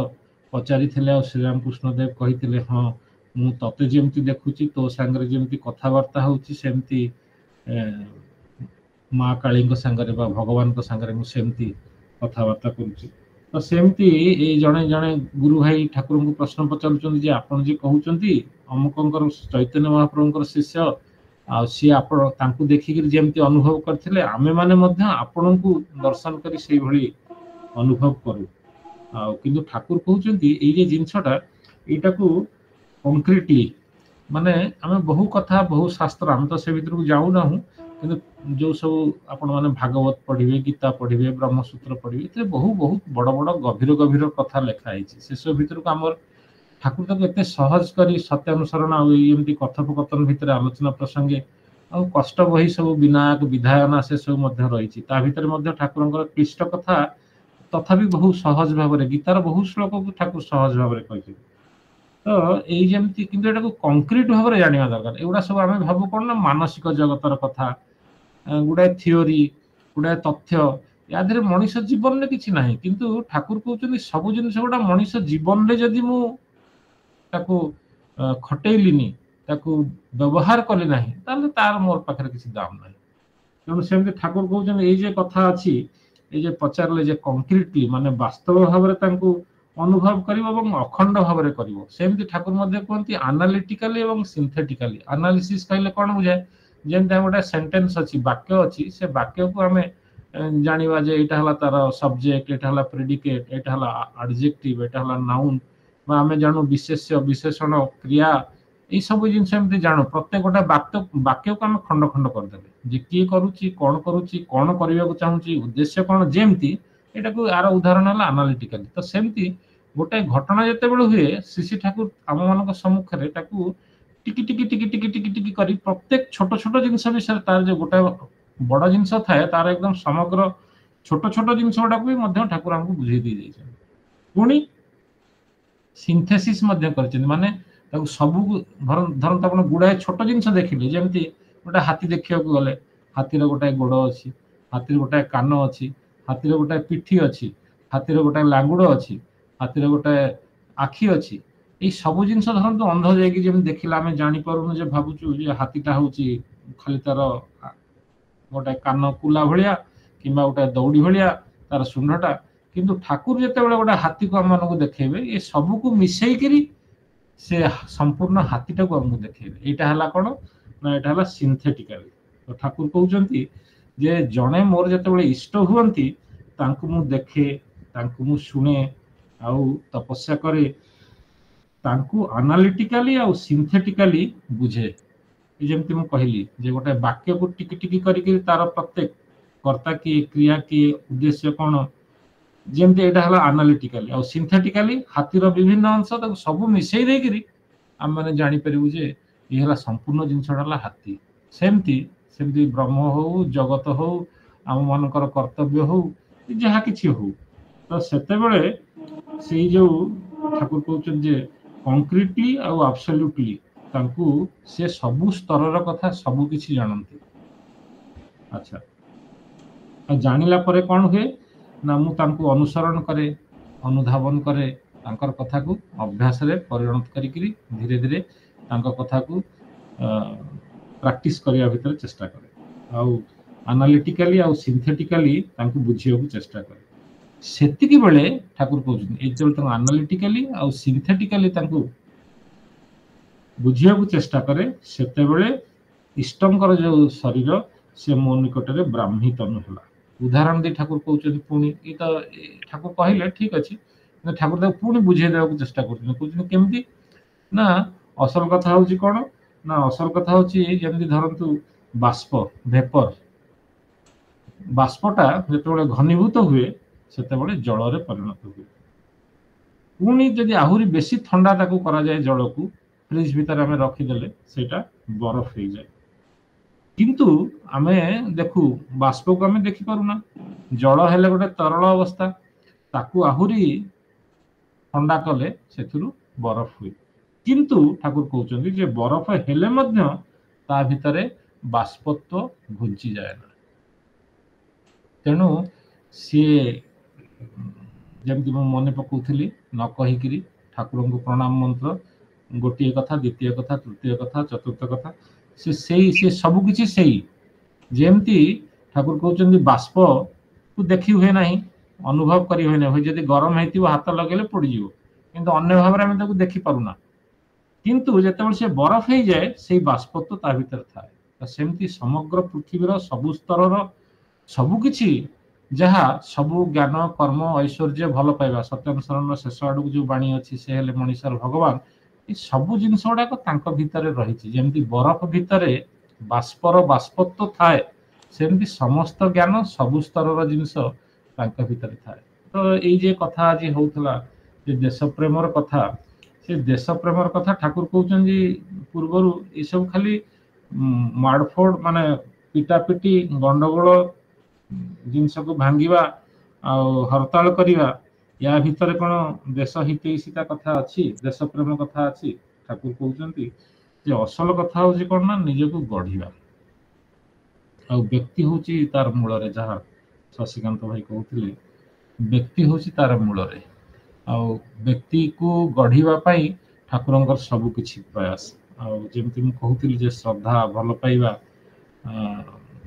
ପଚାରିଥିଲେ ଆଉ ଶ୍ରୀରାମକୃଷ୍ଣ ଦେବ କହିଥିଲେ, ହଁ ମୁଁ ତତେ ଯେମିତି ଦେଖୁଛି, ତୋ ସାଙ୍ଗରେ ଯେମିତି କଥାବାର୍ତ୍ତା ହଉଛି, ସେମିତି ମା କାଳୀଙ୍କ ସାଙ୍ଗରେ ବା ଭଗବାନଙ୍କ ସାଙ୍ଗରେ ମୁଁ ସେମିତି କଥାବାର୍ତ୍ତା କରୁଛି। ତ ସେମିତି ଏଇ ଜଣେ ଜଣେ ଗୁରୁ ଭାଇ ଠାକୁରଙ୍କୁ ପ୍ରଶ୍ନ ପଚାରୁଛନ୍ତି ଯେ ଆପଣ ଯେ କହୁଛନ୍ତି ଅମୁକଙ୍କର ଚୈତନ୍ୟ ମହାପ୍ରଭୁଙ୍କର ଶିଷ୍ୟ, ଆଉ ସିଏ ଆପଣ ତାଙ୍କୁ ଦେଖିକିରି ଯେମିତି ଅନୁଭବ କରିଥିଲେ, ଆମେମାନେ ମଧ୍ୟ ଆପଣଙ୍କୁ ଦର୍ଶନ କରି ସେଇଭଳି ଅନୁଭବ କରୁ। ଆଉ କିନ୍ତୁ ଠାକୁର କହୁଛନ୍ତି ଏଇ ଯେ ଜିନିଷଟା, ଏଇଟାକୁ କଂକ୍ରିଟଲି, ମାନେ ଆମେ ବହୁ କଥା ବହୁ ଶାସ୍ତ୍ର, ଆମେ ତ ସେ ଭିତରକୁ ଯାଉନାହୁଁ, କିନ୍ତୁ ଯୋଉ ସବୁ ଆପଣ ମାନେ ଭାଗବତ ପଢିବେ, ଗୀତା ପଢିବେ, ବ୍ରହ୍ମସୂତ୍ର ପଢିବେ, ଏଥିରେ ବହୁତ ବଡ ବଡ ଗଭୀର ଗଭୀର କଥା ଲେଖା ହେଇଛି। ସେସବୁ ଭିତରକୁ ଆମର ଠାକୁର ତାକୁ ଏତେ ସହଜ କରି ସତ୍ୟାନୁସରଣ ଆଉ ଏମିତି କଥୋପକଥନ ଭିତରେ ଆଲୋଚନା ପ୍ରସଙ୍ଗେ ଆଉ କଷ୍ଟ ବହି ସବୁ ବିନାୟକ ବିଧାୟନା ସେ ସବୁ ମଧ୍ୟ ରହିଛି। ତା ଭିତରେ ମଧ୍ୟ ଠାକୁରଙ୍କର କ୍ଲିଷ୍ଟ କଥା ତଥାପି ବହୁ ସହଜ ଭାବରେ, ଗୀତାର ବହୁ ଶ୍ଲୋକକୁ ଠାକୁର ସହଜ ଭାବରେ କହିଛନ୍ତି। ତ ଏଇ ଯେମିତି, କିନ୍ତୁ ଏଟାକୁ କଂକ୍ରିଟ ଭାବରେ ଜାଣିବା ଦରକାର। ଏଗୁଡା ସବୁ ଆମେ ଭାବୁ କଣ ନା ମାନସିକ ଜଗତର କଥା, ଗୁଡାଏ ଥିଓରି, ଗୁଡାଏ ତଥ୍ୟ, ୟା ଦେହରେ ମଣିଷ ଜୀବନରେ କିଛି ନାହିଁ। କିନ୍ତୁ ଠାକୁର କହୁଛନ୍ତି ସବୁ ଜିନିଷ ଗୁଡା ମଣିଷ ଜୀବନରେ ଯଦି ମୁଁ ତାକୁ ଖଟେଇଲିନି, ତାକୁ ବ୍ୟବହାର କଲି ନାହିଁ, ତାହେଲେ ତାର ମୋର ପାଖରେ କିଛି ଦାମ ନାହିଁ। ତେଣୁ ସେମିତି ଠାକୁର କହୁଛନ୍ତି ଏଇ ଯେ କଥା ଅଛି, এই যে ପଚାରିଲେ ଯେ କଂକ୍ରିଟଲି, ମାନେ ବାସ୍ତବ ଭାବରେ ତାଙ୍କୁ ଅନୁଭବ କରିବ ଏବଂ ଅଖଣ୍ଡ ଭାବରେ କରିବ। ସେମିତି ଠାକୁର ମଧ୍ୟ କୁହନ୍ତି ଆନାଲିଟିକାଲି ଏବଂ ସିନ୍ଥେଟିକାଲି। ଆନାଲିସିସ୍ କହିଲେ କଣ ବୁଝାଏ, ଯେମିତି ଆମେ ଗୋଟେ ସେଣ୍ଟେନ୍ସ ଅଛି, ବାକ୍ୟ ଅଛି, ସେ ବାକ୍ୟକୁ ଆମେ ଜାଣିବା ଯେ ଏଇଟା ହେଲା ତାର ସବଜେକ୍ଟ, ଏଇଟା ହେଲା ପ୍ରେଡିକେଟ, ଏଇଟା ହେଲା ଆଡଜେକ୍ଟିଭ, ଏଇଟା ହେଲା ନାଉନ୍, ବା ଆମେ ଜାଣୁ ବିଶେଷ୍ୟ, ବିଶେଷଣ, କ୍ରିୟା, এই ସବୁ ଜିନିଷ ଏମିତି ଜାଣୁ। ପ୍ରତ୍ୟେକ ଗୋଟେ ବାକ୍ୟକୁ ଆମେ ଖଣ୍ଡ ଖଣ୍ଡ କରିଦେଲେ ଯେ କିଏ କରୁଛି, କଣ କରିବାକୁ ଚାହୁଁଛି, ଉଦ୍ଦେଶ୍ୟ କଣ, ଯେମିତି ଏଟାକୁ ଆର ଉଦାହରଣ ହେଲା ଆନାଲିଟିକାଲି। ତ ସେମିତି ଗୋଟେ ଘଟଣା ଯେତେବେଳେ ହୁଏ, ଶ୍ରୀ ଠାକୁର ଆମ ମାନଙ୍କ ସମ୍ମୁଖରେ ତାକୁ ଟିକି ଟିକି ଟିକି ଟିକି ଟିକି ଟିକି କରି ପ୍ରତ୍ୟେକ ଛୋଟ ଛୋଟ ଜିନିଷ ବିଷୟରେ, ତାର ଯୋଉ ଗୋଟେ ବଡ ଜିନିଷ ଥାଏ ତାର ଏକଦମ ସମଗ୍ର ଛୋଟ ଛୋଟ ଜିନିଷ ଗୁଡାକୁ ବି ମଧ୍ୟ ଠାକୁର ଆମକୁ ବୁଝେଇ ଦେଇ ଯାଇଛନ୍ତି। ପୁଣି ସିନ୍ଥେସିସ୍ ମଧ୍ୟ କରିଛନ୍ତି, ମାନେ ତାକୁ ସବୁକୁ ଧରନ୍ତୁ ଆପଣ ଗୁଡାଏ ଛୋଟ ଜିନିଷ ଦେଖିଲେ, ଯେମିତି ଗୋଟେ ହାତୀ ଦେଖିବାକୁ ଗଲେ, ହାତୀର ଗୋଟାଏ ଗୋଡ ଅଛି, ହାତୀର ଗୋଟାଏ କାନ ଅଛି, ହାତୀର ଗୋଟାଏ ପିଠି ଅଛି, ହାତୀର ଗୋଟାଏ ଲାଙ୍ଗୁଡ ଅଛି, ହାତୀର ଗୋଟାଏ ଆଖି ଅଛି। ଏଇ ସବୁ ଜିନିଷ ଧରନ୍ତୁ ଅନ୍ଧ ଯାଇକି ଯେମିତି ଦେଖିଲେ ଆମେ ଜାଣିପାରୁନୁ, ଯେ ଭାବୁଛୁ ଯେ ହାତୀଟା ହଉଛି ଖାଲି ତାର ଗୋଟାଏ କାନ କୁଲା ଭଳିଆ କିମ୍ବା ଗୋଟାଏ ଦଉଡି ଭଳିଆ ତାର ଶୁଣ୍ଢଟା। କିନ୍ତୁ ଠାକୁର ଯେତେବେଳେ ଗୋଟେ ହାତୀକୁ ଆମ ମାନଙ୍କୁ ଦେଖେଇବେ, ଏ ସବୁକୁ ମିଶେଇକିରି ସେ ସମ୍ପୂର୍ଣ୍ଣ ହାତୀଟାକୁ ଆମକୁ ଦେଖେଇବେ। ଏଇଟା ହେଲା କଣ ନା, ଏଇଟା ହେଲା ସିନ୍ଥେଟିକାଲି। ତ ଠାକୁର କହୁଛନ୍ତି ଯେ ଜଣେ ମୋର ଯେତେବେଳେ ଇଷ୍ଟ ହୁଅନ୍ତି, ତାଙ୍କୁ ମୁଁ ଦେଖେ, ତାଙ୍କୁ ମୁଁ ଶୁଣେ ଆଉ ତପସ୍ୟା କରେ, ତାଙ୍କୁ ଆନାଲିଟିକାଲି ଆଉ ସିନ୍ଥେଟିକାଲି ବୁଝେ। ଯେମିତି ମୁଁ କହିଲି ଯେ ଗୋଟେ ବାକ୍ୟକୁ ଟିକି ଟିକି କରିକି ତାର ପ୍ରତ୍ୟେକ କର୍ତ୍ତା କିଏ, କ୍ରିୟା କିଏ, ଉଦ୍ଦେଶ୍ୟ କଣ, ଯେମିତି ଏଇଟା ହେଲା ଆନାଲିଟିକାଲି। ଆଉ ସିନ୍ଥେଟିକାଲି ହାତୀର ବିଭିନ୍ନ ଅଂଶ ତାକୁ ସବୁ ମିଶେଇ ଦେଇକିରି ଆମେ ମାନେ ଜାଣିପାରିବୁ ଯେ ଇଏ ହେଲା ସମ୍ପୂର୍ଣ୍ଣ ଜିନିଷଟା ହେଲା ହାତୀ। ସେମିତି ସେମିତି ବ୍ରହ୍ମ ହଉ, ଜଗତ ହଉ, ଆମ ମାନଙ୍କର କର୍ତ୍ତବ୍ୟ ହଉ, ଯାହା କିଛି ହଉ, ତ ସେତେବେଳେ ସେଇ ଯୋଉ ଠାକୁର କହୁଛନ୍ତି ଯେ କଂକ୍ରିଟଲି ଆଉ ଆବସଲ୍ୟୁଟଲି ତାଙ୍କୁ ସେ ସବୁ ସ୍ତରର କଥା ସବୁ କିଛି ଜାଣନ୍ତି। ଆଚ୍ଛା, ଆଉ ଜାଣିଲା ପରେ କଣ ହୁଏ ନା, ମୁଁ ତାଙ୍କୁ ଅନୁସରଣ କରେ, ଅନୁଧାବନ କରେ, ତାଙ୍କର କଥାକୁ ଅଭ୍ୟାସରେ ପରିଣତ କରିକିରି ଧୀରେ ଧୀରେ ତାଙ୍କ କଥାକୁ ପ୍ରାକ୍ଟିସ କରିବା ଭିତରେ ଚେଷ୍ଟା କରେ, ଆଉ ଆନାଲିଟିକାଲି ଆଉ ସିନ୍ଥେଟିକାଲି ତାଙ୍କୁ ବୁଝିବାକୁ ଚେଷ୍ଟା କରେ। ସେତିକି ବେଳେ ଠାକୁର କହୁଛନ୍ତି ଯେତେବେଳେ ତାଙ୍କୁ ଆନାଲିଟିକାଲି ଆଉ ସିନ୍ଥେଟିକାଲି ତାଙ୍କୁ ବୁଝିବାକୁ ଚେଷ୍ଟା କରେ, ସେତେବେଳେ ଇଷ୍ଟଙ୍କର ଯୋଉ ଶରୀର ସେ ମୋ ନିକଟରେ ବ୍ରାହ୍ମୀ ତନୁ ହେଲା। ଉଦାହରଣ ଦେଇ ଠାକୁର କହୁଛନ୍ତି, ପୁଣି ଏଇ ତ ଠାକୁର କହିଲେ ଠିକ ଅଛି, ଠାକୁର ତାକୁ ପୁଣି ବୁଝେଇ ଦେବାକୁ ଚେଷ୍ଟା କରୁଛନ୍ତି। କହୁଛନ୍ତି କେମିତି ନା ଅସଲ କଥା ହଉଛି କଣ ନା ଅସଲ କଥା ହଉଛି ଯେମିତି ଧରନ୍ତୁ ବାଷ୍ପ ଭେପର, ବାଷ୍ପଟା ଯେତେବେଳେ ଘନୀଭୂତ ହୁଏ ସେତେବେଳେ ଜଳରେ ପରିଣତ ହୁଏ। ପୁଣି ଯଦି ଆହୁରି ବେଶୀ ଥଣ୍ଡା ତାକୁ କରାଯାଏ ଜଳକୁ ଫ୍ରିଜ ଭିତରେ ଆମେ ରଖିଦେଲେ ସେଇଟା ବରଫ ହେଇଯାଏ। କିନ୍ତୁ ଆମେ ଦେଖୁ ବାଷ୍ପକୁ ଆମେ ଦେଖିପାରୁନା, ଜଳ ହେଲେ ଗୋଟେ ତରଳ ଅବସ୍ଥା, ତାକୁ ଆହୁରି ଥଣ୍ଡା କଲେ ସେଥିରୁ ବରଫ ହୁଏ। କିନ୍ତୁ ଠାକୁର କହୁଛନ୍ତି ଯେ ବରଫ ହେଲେ ମଧ୍ୟ ତା ଭିତରେ ବାଷ୍ପତ୍ୱ ଘୁଞ୍ଚିଯାଏ ନା। ତେଣୁ ସିଏ ଯେମିତି ମୁଁ ମନେ ପକାଉଥିଲି ନ କହିକିରି ଠାକୁରଙ୍କୁ ପ୍ରଣାମ ମନ୍ତ୍ର ଗୋଟିଏ କଥା, ଦ୍ୱିତୀୟ କଥା, ତୃତୀୟ କଥା, ଚତୁର୍ଥ କଥା, ସେ ସବୁ କିଛି ସେଇ ଯେମିତି ଠାକୁର କହୁଛନ୍ତି ବାଷ୍ପକୁ ଦେଖି ହୁଏ ନାହିଁ, ଅନୁଭବ କରି ହୁଏ ନାହିଁ। ଯଦି ଗରମ ହେଇଥିବ ହାତ ଲଗେଇଲେ ପୋଡ଼ିଯିବ, କିନ୍ତୁ ଅନ୍ୟ ଭାବରେ ଆମେ ତାକୁ ଦେଖିପାରୁନା। କିନ୍ତୁ ଯେତେବେଳେ ସେ ବରଫ ହେଇଯାଏ ସେଇ ବାଷ୍ପତ୍ୱ ତା ଭିତରେ ଥାଏ। ସେମିତି ସମଗ୍ର ପୃଥିବୀର ସବୁ ସ୍ତରର ସବୁ କିଛି ଯାହା ସବୁ ଜ୍ଞାନ କର୍ମ ଐଶ୍ୱର୍ଯ୍ୟ ଭଲ ପାଇବା ସତ୍ୟମ ଶରଣର ଶେଷ ଆଡକୁ ଯୋଉ ବାଣୀ ଅଛି ସେ ହେଲେ ମଣିଷର ଭଗବାନ, ଏ ସବୁ ଜିନିଷ ଗୁଡାକ ତାଙ୍କ ଭିତରେ ରହିଛି। ଯେମିତି ବରଫ ଭିତରେ ବାଷ୍ପର ବାଷ୍ପତ୍ୱ ଥାଏ ସେମିତି ସମସ୍ତ ଜ୍ଞାନ ସବୁ ସ୍ତରର ଜିନିଷ ତାଙ୍କ ଭିତରେ ଥାଏ। ତ ଏଇ ଯେ କଥା ଆଜି ହଉଥିଲା ଯେ ଦେଶ ପ୍ରେମର କଥା, ସେ ଦେଶ ପ୍ରେମର କଥା ଠାକୁର କହୁଛନ୍ତି ପୂର୍ବରୁ ଏସବୁ ଖାଲି ମାଡଫୋଡ ମାନେ ପିଟାପିଟି ଗଣ୍ଡଗୋଳ ଜିନିଷକୁ ଭାଙ୍ଗିବା ଆଉ ହରତାଳ କରିବା, ୟା ଭିତରେ କଣ ଦେଶ ହିତୈଷିତା କଥା ଅଛି, ଦେଶ ପ୍ରେମ କଥା ଅଛି? ଠାକୁର କହୁଛନ୍ତି ଯେ ଅସଲ କଥା ହଉଛି କଣ ନା ନିଜକୁ ଗଢିବା, ଆଉ ବ୍ୟକ୍ତି ହଉଛି ତାର ମୂଳରେ, ଯାହା ଶଶିକାନ୍ତ ଭାଇ କହୁଥିଲେ ବ୍ୟକ୍ତି ହଉଛି ତାର ମୂଳରେ, ଆଉ ବ୍ୟକ୍ତିକୁ ଗଢିବା ପାଇଁ ଠାକୁରଙ୍କର ସବୁ କିଛି ପ୍ରୟାସ। ଆଉ ଯେମିତି ମୁଁ କହୁଥିଲି ଯେ ଶ୍ରଦ୍ଧା ଭଲ ପାଇବା,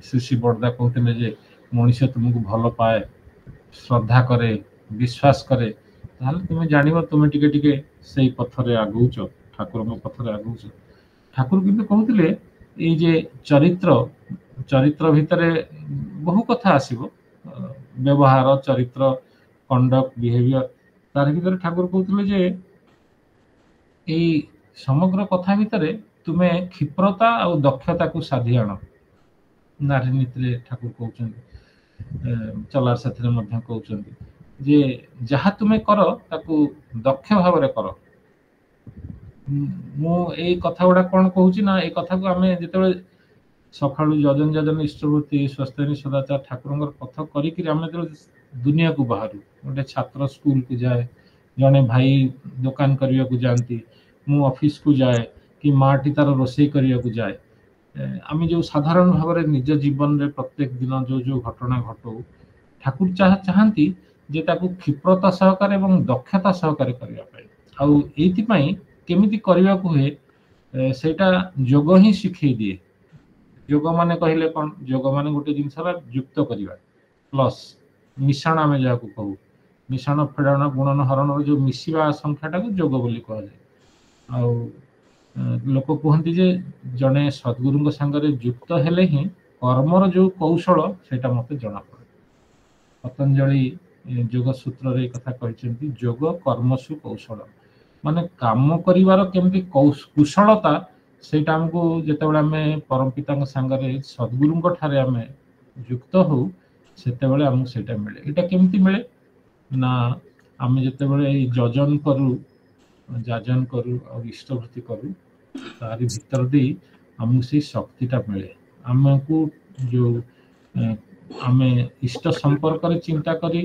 ଶ୍ରୀ ଶ୍ରୀ ବଡ଼ଦା କହୁଥିଲେ ଯେ ମଣିଷ ତୁମକୁ ଭଲ ପାଏ, ଶ୍ରଦ୍ଧା କରେ, ବିଶ୍ୱାସ କରେ, ତାହେଲେ ତୁମେ ଜାଣିବ ତୁମେ ଟିକେ ଟିକେ ସେଇ ପଥରେ ଆଗଉଛ, ଠାକୁରଙ୍କ ପଥରେ ଆଗଉଛ। ଠାକୁର କିନ୍ତୁ କହୁଥିଲେ ଏଇ ଯେ ଚରିତ୍ର ଭିତରେ ବହୁ କଥା ଆସିବ, ବ୍ୟବହାର, ଚରିତ୍ର, କଣ୍ଡକ୍ଟ, ବିହେଭିୟର, ତାର ଭିତରେ ଠାକୁର କହୁଥିଲେ ଯେ ଏଇ ସମଗ୍ର କଥା ଭିତରେ ତୁମେ କ୍ଷିପ୍ରତା ଆଉ ଦକ୍ଷତାକୁ ସାଧି ଆଣ। ନାରୀ ନୀତିରେ ଠାକୁର କହୁଛନ୍ତି, ଚଲାର ସାଥିରେ ମଧ୍ୟ କହୁଛନ୍ତି ଯେ ଯାହା ତୁମେ କର ତାକୁ ଦକ୍ଷ ଭାବରେ କର। ମୁଁ ଏଇ କଥା ଗୁଡା କଣ କହୁଛି ନା ଏଇ କଥାକୁ ଆମେ ଯେତେବେଳେ ସକାଳୁ ଯଜନ ଯଜନ ଇଷ୍ଟବୃତ୍ତି ସ୍ୱସ୍ତିନୀ ସଦାଚାର ଠାକୁରଙ୍କର ପଥ କରିକିରି ଆମେ ଯେତେବେଳେ ଦୁନିଆକୁ ବାହାରୁ, ଗୋଟେ ଛାତ୍ର ସ୍କୁଲକୁ ଯାଏ, ଜଣେ ଭାଇ ଦୋକାନ କରିବାକୁ ଯାଆନ୍ତି, ମୁଁ ଅଫିସକୁ ଯାଏ, କି ମାଟି ତାର ରୋଷେଇ କରିବାକୁ ଯାଏ, ଆମେ ଯୋଉ ସାଧାରଣ ଭାବରେ ନିଜ ଜୀବନରେ ପ୍ରତ୍ୟେକ ଦିନ ଯୋଉ ଯୋଉ ଘଟଣା ଘଟଉ, ଠାକୁର ଚାହାନ୍ତି ଯେ ତାକୁ କ୍ଷିପ୍ରତା ସହକାରେ ଏବଂ ଦକ୍ଷତା ସହକାରେ କରିବା ପାଇଁ। ଆଉ ଏଇଥିପାଇଁ କେମିତି କରିବାକୁ ହୁଏ ସେଇଟା ଯୋଗ ହିଁ ଶିଖେଇ ଦିଏ। ଯୋଗ ମାନେ କହିଲେ କଣ? ଯୋଗ ମାନେ ଗୋଟେ ଜିନିଷର ଯୁକ୍ତ କରିବା, ପ୍ଲସ୍ ମିଶାଣ ଆମେ ଯାହାକୁ କହୁ, ମିଶାଣ ଫେଡାଣ ଗୁଣନ ହରଣର ଯୋଉ ମିଶିବା ସଂଖ୍ୟାଟାକୁ ଯୋଗ ବୋଲି କୁହାଯାଏ। ଆଉ ଲୋକ କୁହନ୍ତି ଯେ ଜଣେ ସଦ୍ଗୁରୁଙ୍କ ସାଙ୍ଗରେ ଯୁକ୍ତ ହେଲେ ହିଁ କର୍ମର ଯୋଉ କୌଶଳ ସେଇଟା ମତେ ଜଣାପଡେ। ପତଞ୍ଜଳି ଯୋଗ ସୂତ୍ରରେ ଏ କଥା କହିଛନ୍ତି, ଯୋଗ କର୍ମସୁ କୌଶଳ, ମାନେ କାମ କରିବାର କେମିତି କୁଶଳତା, ସେଇଟା ଆମକୁ ଯେତେବେଳେ ଆମେ ପରମ ପିତାଙ୍କ ସାଙ୍ଗରେ ସଦ୍ଗୁରୁଙ୍କ ଠାରେ ଆମେ ଯୁକ୍ତ ହଉ ସେତେବେଳେ ଆମକୁ ସେଇଟା ମିଳେ। ଏଇଟା କେମିତି ମିଳେ ନା ଆମେ ଯେତେବେଳେ ଏଇ ଯଜନ କରୁ, ଯାଜନ କରୁ ଆଉ ଇଷ୍ଟଭୃତି କରୁ, ତାରି ଭିତର ଦେଇ ଆମକୁ ସେଇ ଶକ୍ତିଟା ମିଳେ। ଆମକୁ ଯୋଉ ଆମେ ଇଷ୍ଟ ସମ୍ପର୍କରେ ଚିନ୍ତା କରି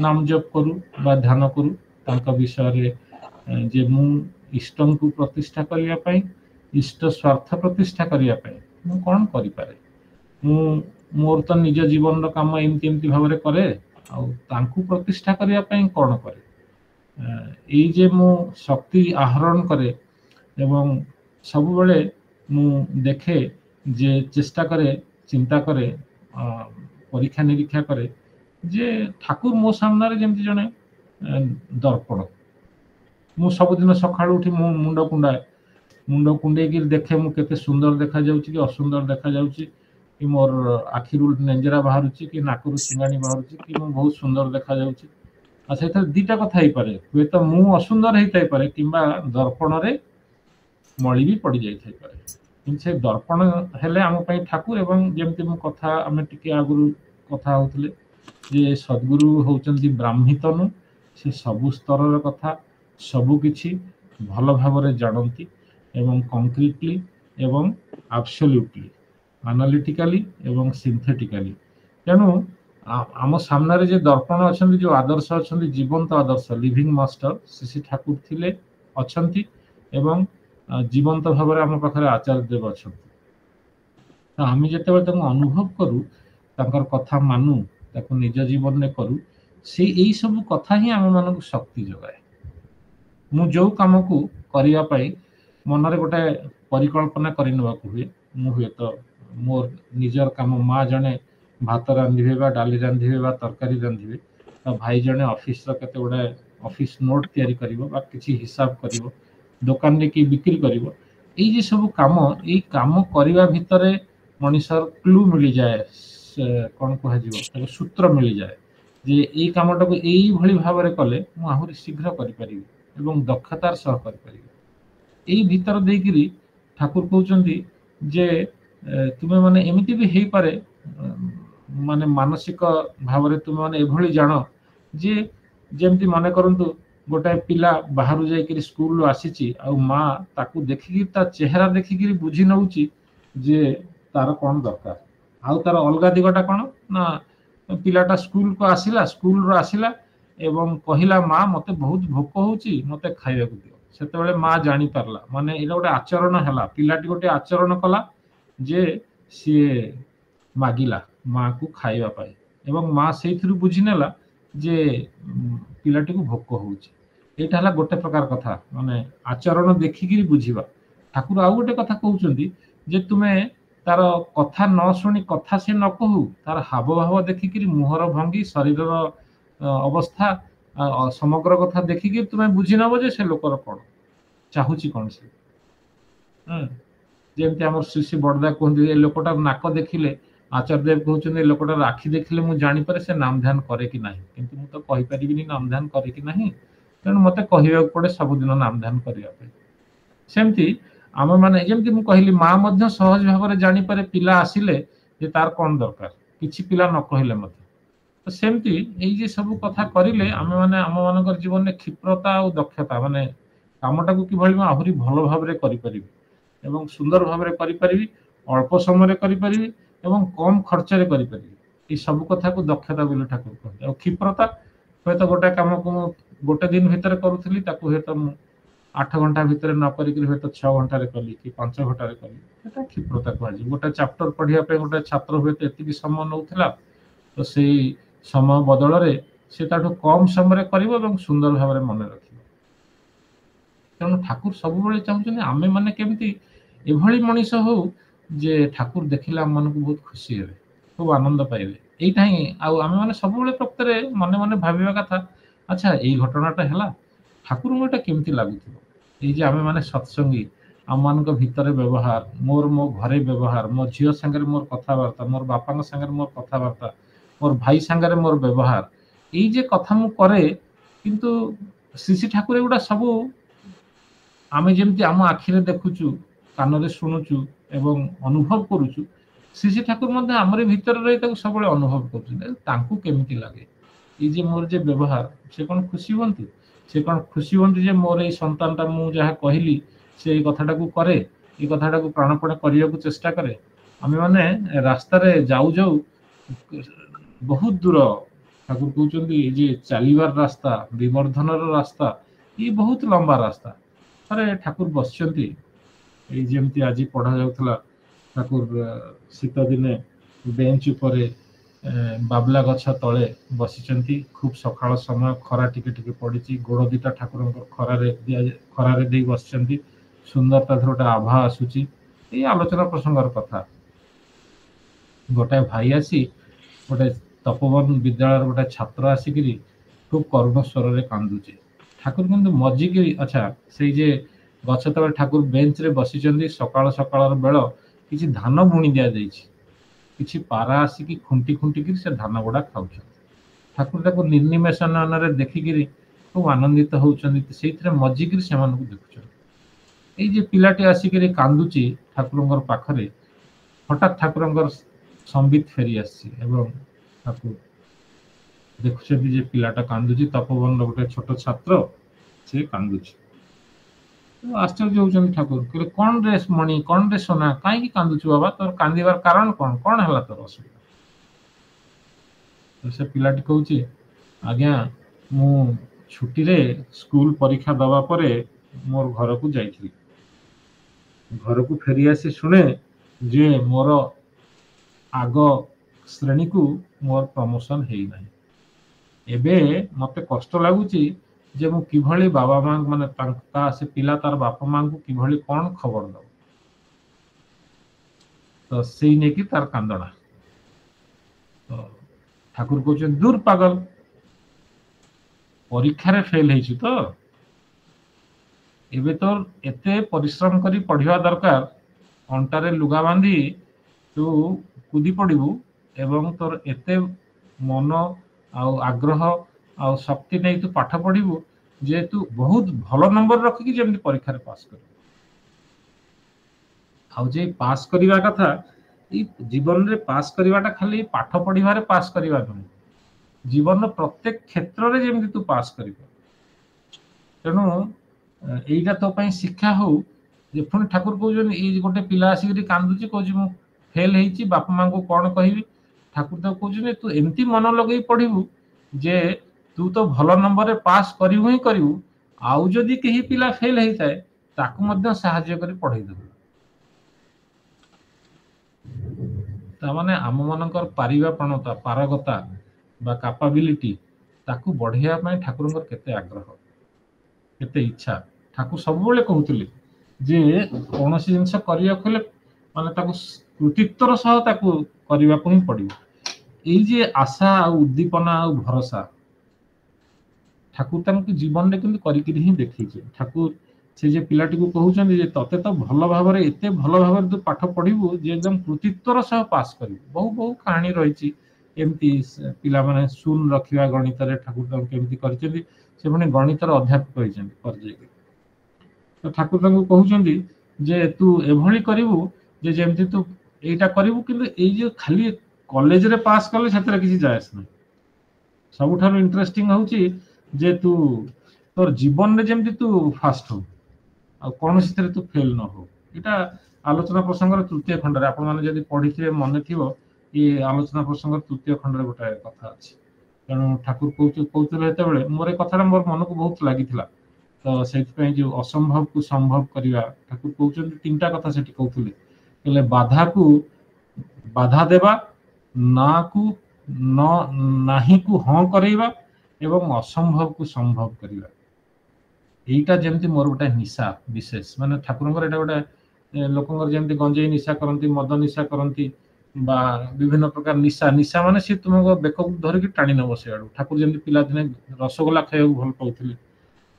ନାମ ଜପ କରୁ ବା ଧ୍ୟାନ କରୁ, ତାଙ୍କ ବିଷୟରେ ଯେ ମୁଁ ଇଷ୍ଟଙ୍କୁ ପ୍ରତିଷ୍ଠା କରିବା ପାଇଁ, ଇଷ୍ଟ ସ୍ୱାର୍ଥ ପ୍ରତିଷ୍ଠା କରିବା ପାଇଁ ମୁଁ କଣ କରିପାରେ, ମୁଁ ମୋର ତ ନିଜ ଜୀବନର କାମ ଏମିତି ଏମିତି ଭାବରେ କରେ, ଆଉ ତାଙ୍କୁ ପ୍ରତିଷ୍ଠା କରିବା ପାଇଁ କଣ କରେ। ଏଇ ଯେ ମୁଁ ଶକ୍ତି ଆହରଣ କରେ ଏବଂ ସବୁବେଳେ ମୁଁ ଦେଖେ ଯେ ଚେଷ୍ଟା କରେ, ଚିନ୍ତା କରେ, ପରୀକ୍ଷା ନିରୀକ୍ଷା କରେ ଯେ ଠାକୁର ମୋ ସାମ୍ନାରେ ଯେମିତି ଜଣେ ଦର୍ପଣ। ମୁଁ ସବୁଦିନ ସକାଳୁ ଉଠି ମୁଁ ମୁଣ୍ଡ କୁଣ୍ଡେଇକି ଦେଖେ ମୁଁ କେତେ ସୁନ୍ଦର ଦେଖାଯାଉଛି କି ଅସୁନ୍ଦର ଦେଖାଯାଉଛି, କି ମୋର ଆଖିରୁ ନେଞ୍ଜେରା ବାହାରୁଛି, କି ନାକରୁ ସିଙ୍ଗାଣି ବାହାରୁଛି, କି ମୁଁ ବହୁତ ସୁନ୍ଦର ଦେଖାଯାଉଛି। ଆଉ ସେଥିରେ ଦିଟା କଥା ହେଇପାରେ, ହୁଏତ ମୁଁ ଅସୁନ୍ଦର ହେଇଥାଇପାରେ କିମ୍ବା ଦର୍ପଣରେ मଳି भी पड़ जाई थाई पारे किंतु से दर्पण हेले आम पई ठाकुर एवं जेमति मु कथा आमे टिके आगुरु कथा होतले जे सद्गुरु होचंती ब्राह्मी तनु से सबु स्तर कथा सबु किछि भल भावरे जानती एवं कंक्रीटली एवं एब्सोल्युटली एनालिटिकली एवं सिंथेटिकली तेणु आम सामने जे दर्पण अच्छा जो आदर्श अच्छा जीवंत आदर्श लिविंग मास्टर श्री ठाकुर थिले अछंती एवं जीवंत भाव आम पाखे आचार्य देव अच्छा तो आम जिते अनुभव करूँ तांकर कथा मानू ताको निज जीवन में करूँ से यही सब कथा ही आम मान शक्ति जगाए मु जो काम को करिया पाई मनरे गोटे परिकल्पना करने हुए मुझे तो मोर निजर काम माँ जड़े भात रांधे डाली रांधे तरकारी रांधे तो भाई जड़े ऑफिस केते गुडा ऑफिस नोट तैयारी करिवो बा किछि हिसाब करिवो दुकान रे की बिक्री करिवो एई जे सब काम करिवा भितरे मनीषर क्लू मिल जाए कौन कह जीवो सूत्र मिल जाए जे एई कामटा को एई भली भाबरे कले मु आहुरी शीघ्र करि परिबी एवं दक्षतार सह करि परिबी एई भीतर देकिरी ठाकुर कहउचंती जे तुमे माने एमिति भी हेई पारे माने मानसिक भावरे तुमे माने एभली जानो जे जेमति माने करंतु गोटे पिला बाहर जाइकरी स्कूल आसीची आ माँ ताकू देखिकी ता चेहरा देखिकी बुझी नउची जे तार कौन दरकार आउ तार अलगा दिगटा कौन ना पिलाटा स्कूल को आसिला स्कूल रो आसिला एवं कहिला माँ मते बहुत भोक होउची मते खाइबा को दियो सेतेबेले माँ जानी पारला माने एटा गोटे आचरण हला पिलाटी गोटे आचरण कला जे सी मागिला माँ को खाइबा पाई एवं माँ सेइथिरु बुझी नेला जे पिलाटी को भोक होउची एटा हला गोटे प्रकार कथा माने आचरण देखिकी बुझीबा ठाकुर आउ गोटे कथा कहउचंती जे तुमे तार कथा न शुणी कथा से न कहू तार हाव भाव देखिकी मुहर भंगी शरीर अवस्था समग्र कथा देखिकी तुमे बुझी नब जे से लोकर कौन चाहूची कौन से जेमती आम श्री श्री बड़दा कहते ए लोकटार नाक देखिले आचार्य देव कहते ए लोकटार आखि देखिले मु जानी पारे से नाम ध्यान करे कि नहीं किंतु मु तो कहि परिबिनी नाम ध्यान करे कि नहीं तेणु मते कहबाक पड़े सबुदिन नाम ध्यान करने सेमती आम मैंने जमी मुझे कहली माँ मध्य सहज भाव में जानीपे पिला आसिले जे तार कौन दरकार किसी पिला न कहले मत तो सेमती ये सब कथा करें आम मैंने आम मान जीवन में क्षिप्रता और दक्षता माने कामटा को किभली आहरी भल भाव में करि एवं सुंदर भाव में करि अल्प समय करि एवं कम खर्च रे करि ये सब कथा को दक्षता बोले ठाकुर कहते और क्षिप्रता हे तो गोटे कम को गोटे दिन भितर करूली ताकू हे तो 8 घंटा भितर न करी तो 6 घंटा कली कि 5 घंटा कली क्षिप्रता कह गोटे चैप्टर पढ़ाई गोटे छात्र हुए तो एति समय नौला तो से समय बदल से कम समय कर सुंदर भाव में मन रख तेणु ठाकुर सब चाहते आमे मैंने केमती एभली मनीष हो जे ठाकुर देखिले आम मन को बहुत खुशी हे खूब आनंद पाइबे यहीटा ही आम मैंने सब प्रकृत मन मन भाविया कथा अच्छा यही घटनाटा है ठाकुर को केमती लगुव ये आम मैंने सत्संगी आम मान भितर व्यवहार मोर मो घरे व्यवहार मो झील सांगे मोर कथबार्ता मोर बापा सांगे मोर कथबार्ता मोर भाई सांगे मोर व्यवहार ये कथा मु करे किंतु श्री ठाकुर एगुड़ा सब आम जमी आम आखिरे देखुचु कान शुणुचु एवं अनुभव करुचु श्री ठाकुर आमरी भितर रही सब अनुभव करमती लगे ये मोर जे व्यवहार से कौन खुशी हमें से कौन खुशी हमें मोर ये सन्तानटा मुझे कहली से कथाटा को करे ये कथाटा को प्राणपणे करने को चेष्टा करे आम मैंने रास्ता जाऊ जाऊ बहुत दूर ठाकुर कहते जे चलवार रास्ता विवर्धन रास्ता ये बहुत लंबा रास्ता अरे ठाकुर बसमती आज पढ़ा जाऊला ठाकुर शीत दिने बेंच उपर बाबला गछ तले बसी खूब सकाळ समय खरा टिके पड़ी गोड़ दीटा ठाकुर खरारे दे बस सुंदरता गोटे आभा आसूची ये आलोचना प्रसंगर कथा गोटे भाई आसी गोटे तपोवन विद्यालय गोटे छात्र आसिकी खूब करुण स्वर में कांदुचे ठाकुर किंतु मजिकी अच्छा से जे गछ तले ठाकुर बेंच रे बसी सकाळ सकाळ बेल किसी धान बुणी दि जाइए किसी पारा आसिकी खुंटी खुंटिकी से धान गुड़ा खाऊ ठाकुर निर्निमेषन देखिकी खूब आनंदित होती से मजिकी से देखुं ଏଇ ଯେ ପିଲାଟି ଆସିକିରି କାନ୍ଦୁଛି ଠାକୁରଙ୍କର ପାଖରେ, ହଠାତ୍ ଠାକୁରଙ୍କର ସମ୍ବିତ ଫେରି ଆସିଛି ଏବଂ ଠାକୁର ଦେଖୁଛନ୍ତି ଯେ ପିଲାଟା କାନ୍ଦୁଛି, ତପୋବନର ଗୋଟେ ଛୋଟ ଛାତ୍ର, ସେ କାନ୍ଦୁଛି। ଆଶ୍ଚର୍ଯ୍ୟ ହଉଛନ୍ତି ଠାକୁର, କହିଲେ କଣ ରେ ମଣି, କଣ ରେ সোনা, କାହିଁକି କାନ୍ଦୁଛୁ ବାବା, ତୋର କାନ୍ଦିବାର କାରଣ କଣ, କଣ ହେଲା ତୋର ଅସୁବିଧା? ସେ ପିଲାଟି କହୁଛି, ଆଜ୍ଞା ମୁଁ ଛୁଟିରେ ସ୍କୁଲ ପରୀକ୍ଷା ଦବା ପରେ ମୋର ଘରକୁ ଯାଇଥିଲି, ଘରକୁ ଫେରି ଆସି ଶୁଣେ ଯେ ମୋର ଆଗ ଶ୍ରେଣୀକୁ ମୋର ପ୍ରମୋଶନ ହେଇନାହିଁ। ଏବେ ମତେ କଷ୍ଟ ଲାଗୁଛି ଯେ ମୁଁ କିଭଳି ବାବା ମା ମାନେ ସେ ପିଲା ତାର ବାପା ମାଙ୍କୁ କିଭଳି କଣ ଖବର ଦବ। ତ ସେଇ ନେଇକି ତାର କାନ୍ଦଣା। ତ ଠାକୁର କହୁଛନ୍ତି, ଦୂର ପାଗଲ, ପରୀକ୍ଷାରେ ଫେଲ ହେଇଛୁ ତ, ଏବେ ତୋର ଏତେ ପରିଶ୍ରମ କରି ପଢିବା ଦରକାର, ଅଣ୍ଟାରେ ଲୁଗା ବାନ୍ଧି ତୁ କୁଦି ପଡିବୁ ଏବଂ ତୋର ଏତେ ମନ ଆଉ ଆଗ୍ରହ ଆଉ ଶକ୍ତି ନେଇ ତୁ ପାଠ ପଢିବୁ ଯେ ତୁ ବହୁତ ଭଲ ନମ୍ବର ରଖିକି ଯେମିତି ପରୀକ୍ଷାରେ ପାସ୍ କରିବୁ। ଆଉ ଯେ ପାସ୍ କରିବା କଥା, ଏଇ ଜୀବନରେ ପାସ୍ କରିବାଟା ଖାଲି ପାଠ ପଢିବାରେ ପାସ୍ କରିବା ନୁହେଁ, ଜୀବନର ପ୍ରତ୍ୟେକ କ୍ଷେତ୍ରରେ ଯେମିତି ତୁ ପାସ୍ କରିବୁ। ତେଣୁ ଏଇଟା ତୋ ପାଇଁ ଶିକ୍ଷା ହଉ ଯେ, ପୁଣି ଠାକୁର କହୁଛନ୍ତି ଏଇ ଗୋଟେ ପିଲା ଆସିକି କାନ୍ଦୁଛି, କହୁଛି ମୁଁ ଫେଲ ହେଇଛି, ବାପା ମାଙ୍କୁ କଣ କହିବି। ଠାକୁର ତାକୁ କହୁଛନ୍ତି ତୁ ଏମିତି ମନ ଲଗେଇ ପଢିବୁ ଯେ ତୁ ତ ଭଲ ନମ୍ବରରେ ପାସ୍ କରିବୁ ହିଁ କରିବୁ, ଆଉ ଯଦି କେହି ପିଲା ଫେଲ ହେଇଥାଏ ତାକୁ ମଧ୍ୟ ସାହାଯ୍ୟ କରି ପଢେଇ ଦେବୁ। ତାମାନେ ଆମ ମାନଙ୍କର ପାରିବା ପ୍ରଣତା, ପାରଗତା ବା କାପାବିଲିଟି, ତାକୁ ବଢେଇବା ପାଇଁ ଠାକୁରଙ୍କର କେତେ ଆଗ୍ରହ, କେତେ ଇଚ୍ଛା। ଠାକୁର ସବୁବେଳେ କହୁଥିଲେ ଯେ କୌଣସି ଜିନିଷ କରିବାକୁ ହେଲେ ମାନେ ତାକୁ କୃତିତ୍ୱର ସହ ତାକୁ କରିବାକୁ ହିଁ ପଡିବ। ଏଇ ଯେ ଆଶା ଆଉ ଉଦ୍ଦୀପନା ଆଉ ଭରସା ଠାକୁର ତାଙ୍କୁ ଜୀବନରେ କିନ୍ତୁ କରିକିରି ହିଁ ଦେଖେଇছে। ଠାକୁର ସେ ଯେ ପିଲାଟିକୁ କହୁଛନ୍ତି ଯେ ତତେ ତ ଭଲ ଭାବରେ, ଏତେ ଭଲ ଭାବରେ ତୁ ପାଠ ପଢିବୁ ଯେ ଏକଦମ କୃତିତ୍ୱର ସହ ପାସ୍ କରିବୁ। ବହୁ ବହୁ କାହାଣୀ ରହିଛି ଏମିତି, ପିଲାମାନେ ଶୂନ ରଖିବା ଗଣିତରେ ଠାକୁର ତାଙ୍କୁ କେମିତି କରିଛନ୍ତି, ସେ ପୁଣି ଗଣିତର ଅଧ୍ୟାପକ ହେଇଛନ୍ତି ପର୍ଯ୍ୟାୟରେ। ତ ଠାକୁର ତାଙ୍କୁ କହୁଛନ୍ତି ଯେ ତୁ ଏଭଳି କରିବୁ ଯେ ଯେମିତି ତୁ ଏଇଟା କରିବୁ, କିନ୍ତୁ ଏଇ ଯେ ଖାଲି କଲେଜରେ ପାସ୍ କଲେ ସେଥିରେ କିଛି ଯାଏସ ନାହିଁ। ସବୁଠାରୁ ଇଣ୍ଟରେଷ୍ଟିଂ ହଉଛି ଯେ ତୁ ତୋର ଜୀବନରେ ଯେମିତି ତୁ ଫାଷ୍ଟ ହଉ, ଆଉ କୌଣସିଥିରେ ତୁ ଫେଲ ନ ହଉ। ଏଇଟା ଆଲୋଚନା ପ୍ରସଙ୍ଗର ତୃତୀୟ ଖଣ୍ଡରେ, ଆପଣ ମାନେ ଯଦି ପଢିଥିବେ ମନେ ଥିବ, ଏ ଆଲୋଚନା ପ୍ରସଙ୍ଗର ତୃତୀୟ ଖଣ୍ଡରେ ଗୋଟେ କଥା ଅଛି। ତେଣୁ ଠାକୁର କହୁଥିଲେ ଯେତେବେଳେ, ମୋର ଏ କଥାଟା ମୋର ମନକୁ ବହୁତ ଲାଗିଥିଲା। ତ ସେଇଥିପାଇଁ ଯୋଉ ଅସମ୍ଭବକୁ ସମ୍ଭବ କରିବା, ଠାକୁର କହୁଛନ୍ତି ତିନିଟା କଥା ସେଠି କହୁଥିଲେ। ହେଲେ ବାଧାକୁ ବାଧା ଦେବା, ନାକୁ ନାହିଁକୁ ହଁ କରେଇବା ଏବଂ ଅସମ୍ଭବକୁ ସମ୍ଭବ କରିବା। এইটা ଯେମିତି ମୋର ଗୋଟେ ନିଶା ବିଶେଷ, ମାନେ ଠାକୁରଙ୍କର ଏଇଟା ଗୋଟେ ଲୋକଙ୍କର ଯେମିତି ଗଞ୍ଜେଇ ନିଶା କରନ୍ତି, ମଦ ନିଶା କରନ୍ତି ବା ବିଭିନ୍ନ ପ୍ରକାର ନିଶା, ନିଶା ମାନେ ସିଏ ତୁମକୁ ବେକକୁ ଧରିକି ଟାଣି ନେବ ସେଆଡୁ। ଠାକୁର ଯେମିତି ପିଲାଦିନେ ରସଗୋଲା ଖାଇବାକୁ ଭଲ ପାଉଥିଲେ,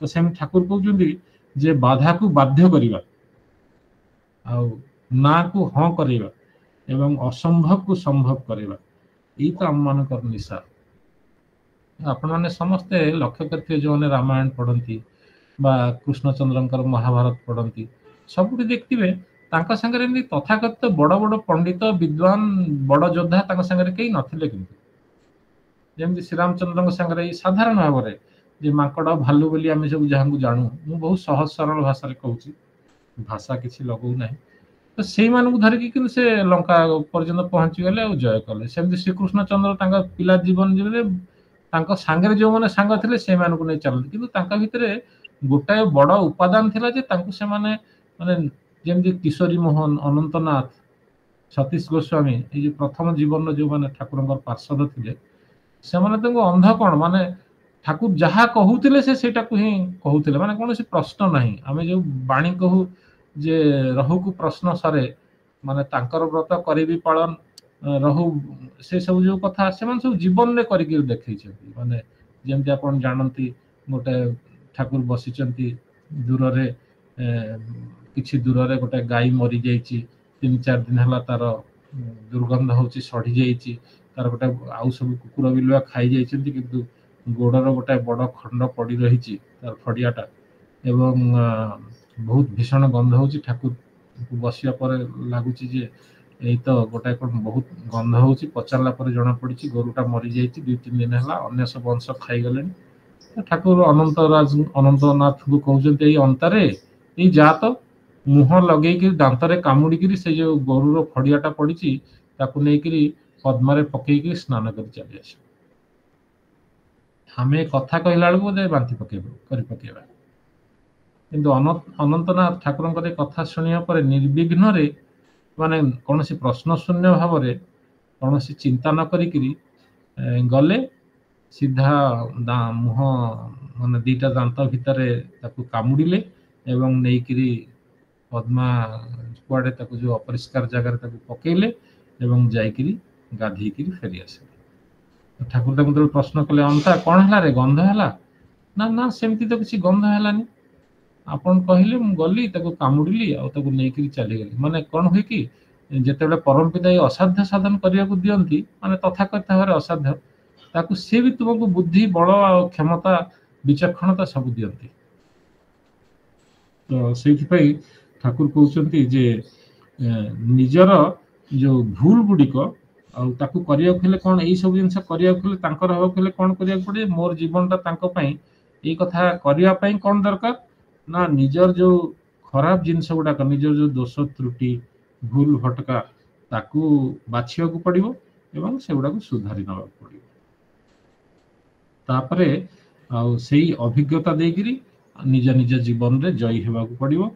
ତ ସେମିତି ଠାକୁର କହୁଛନ୍ତି ଯେ ବାଧାକୁ ବାଧ୍ୟ କରିବା, ଆଉ ନାକୁ ହଁ କରେଇବା ଏବଂ ଅସମ୍ଭବକୁ ସମ୍ଭବ କରିବା, ଏଇ ତ ଆମ ମାନଙ୍କର ନିଶା। ଆପଣମାନେ ସମସ୍ତେ ଲକ୍ଷ୍ୟ କରିଥିବେ ଯେଉଁମାନେ ରାମାୟଣ ପଢନ୍ତି ବା କୃଷ୍ଣଚନ୍ଦ୍ରଙ୍କର ମହାଭାରତ ପଢନ୍ତି, ସବୁଠି ଦେଖିଥିବେ ତାଙ୍କ ସାଙ୍ଗରେ ଏମିତି ତଥାକଥିତ ବଡ ବଡ ପଣ୍ଡିତ, ବିଦ୍ୱାନ, ବଡ ଯୋଦ୍ଧା ତାଙ୍କ ସାଙ୍ଗରେ କେହି ନଥିଲେ। କିନ୍ତୁ ଯେମିତି ଶ୍ରୀରାମଚନ୍ଦ୍ରଙ୍କ ସାଙ୍ଗରେ ଏଇ ସାଧାରଣ ଭାବରେ ଯେ ମାଙ୍କଡ ଭାଲୁ ବୋଲି ଆମେ ସବୁ ଯାହାକୁ ଜାଣୁ, ମୁଁ ବହୁତ ସହଜ ସରଳ ଭାଷାରେ କହୁଛି, ଭାଷା କିଛି ଲଗଉ ନାହିଁ, ତ ସେଇମାନଙ୍କୁ ଧରିକି କିନ୍ତୁ ସେ ଲଙ୍କା ପର୍ଯ୍ୟନ୍ତ ପହଞ୍ଚିଗଲେ ଆଉ ଜୟ କଲେ। ସେମିତି ଶ୍ରୀକୃଷ୍ଣଚନ୍ଦ୍ର ତାଙ୍କ ପିଲା ଜୀବନରେ ତାଙ୍କ ସାଙ୍ଗରେ ଯୋଉମାନେ ସାଙ୍ଗ ଥିଲେ ସେମାନଙ୍କୁ ନେଇ ଚାଲନ୍ତି, କିନ୍ତୁ ତାଙ୍କ ଭିତରେ ଗୋଟାଏ ବଡ ଉପାଦାନ ଥିଲା ଯେ ତାଙ୍କୁ ସେମାନେ ମାନେ ଯେମିତି କିଶୋରୀ ମୋହନ, ଅନନ୍ତନାଥ, ସତୀଶ ଗୋସ୍ୱାମୀ, ଏଇ ଯୋଉ ପ୍ରଥମ ଜୀବନର ଯୋଉମାନେ ଠାକୁରଙ୍କର ପାର୍ଷଦ ଥିଲେ, ସେମାନେ ତାଙ୍କୁ ଅନ୍ଧ କଣ, ମାନେ ଠାକୁର ଯାହା କହୁଥିଲେ ସେ ସେଇଟାକୁ ହିଁ କହୁଥିଲେ, ମାନେ କୌଣସି ପ୍ରଶ୍ନ ନାହିଁ। ଆମେ ଯୋଉ ବାଣୀ କହୁ ଯେ ରହୁକୁ ପ୍ରଶ୍ନ ସରେ, ମାନେ ତାଙ୍କର ବ୍ରତ କରିବି ପାଳନ ରହୁ, ସେ ସବୁ ଯୋଉ କଥା ସେମାନେ ସବୁ ଜୀବନରେ କରିକି ଦେଖେଇଛନ୍ତି। ମାନେ ଯେମିତି ଆପଣ ଜାଣନ୍ତି, ଗୋଟେ ଠାକୁର ବସିଛନ୍ତି ଦୂରରେ, କିଛି ଦୂରରେ ଗୋଟେ ଗାଈ ମରିଯାଇଛି, 3-4 ଦିନ ହେଲା ତାର ଦୁର୍ଗନ୍ଧ ହଉଛି, ସଢି ଯାଇଛି, ତାର ଗୋଟେ ଆଉ ସବୁ କୁକୁର ବିଲୁଆ ଖାଇ ଯାଇଛନ୍ତି, କିନ୍ତୁ ଗୋଡର ଗୋଟେ ବଡ ଖଣ୍ଡ ପଡି ରହିଛି ତାର ଫଡିଆଟା, ଏବଂ बहुत भीषण गंध होची ठाकुर बसिया पर लागुची जे एई तो गोटाए कोन बहुत गंध होची पचारला पर जणा पड़िची गोरुटा मरि जाईची 2-3 दिन हला अन्य सब अंश खाई गलेनी ठाकुर अनंतनाथ को कहते ये अंतरे ये जा तो मुह लगे दांतरे कामुड़ी से जो गोरुर फड़ियाटा पड़ी ताकू नहीं पद्मारे पकईकि स्नान कर चली आस आम कथा कहला बेलू बोधे बांति पकेबा किंतु अनंतनाथ ठाकुर कथा शुणा निर्विघ्न माने कौन प्रश्न शून्य भाव कौन चिंता न करी गले सीधा मुह मान दीटा दांत भितर कामुड़े एवं नहींकि पद्मा कुआड़े जो अपरिष्कार जगार पकईले एवं जाकि गाधेक फेरी आसे ठाकुर जो प्रश्न कले अंता कौन है गंध है ना ना सेमती तो किसी गंध है आपन कहले मु गली कामुड़ी नहीं चलीगली माने कौन हुए कि जिते परम पिता असाध्य साधन करने को दियंती माने तथाकथित भाव असाध्य ताकू सी भी तुमको बुद्धि बल और क्षमता विचक्षणता सब दियंती तो से ठाकुर कहते जे निजर जो भूल गुड़िक ताकू करने कौन यही सब जिन करने कौन करा पड़े मोर जीवनटा ये कथा करने कौन दरकार ना निजर जो खराब जिनस गुड़ाक निजर जो दोष त्रुटि भूल भटका ताकू बाछिया को पड़ो एवं से गुड़ाक सुधारी ना पड़ो तापरे से अभिज्ञता देकरी निज निज जीवन रे जयी होगा पड़ो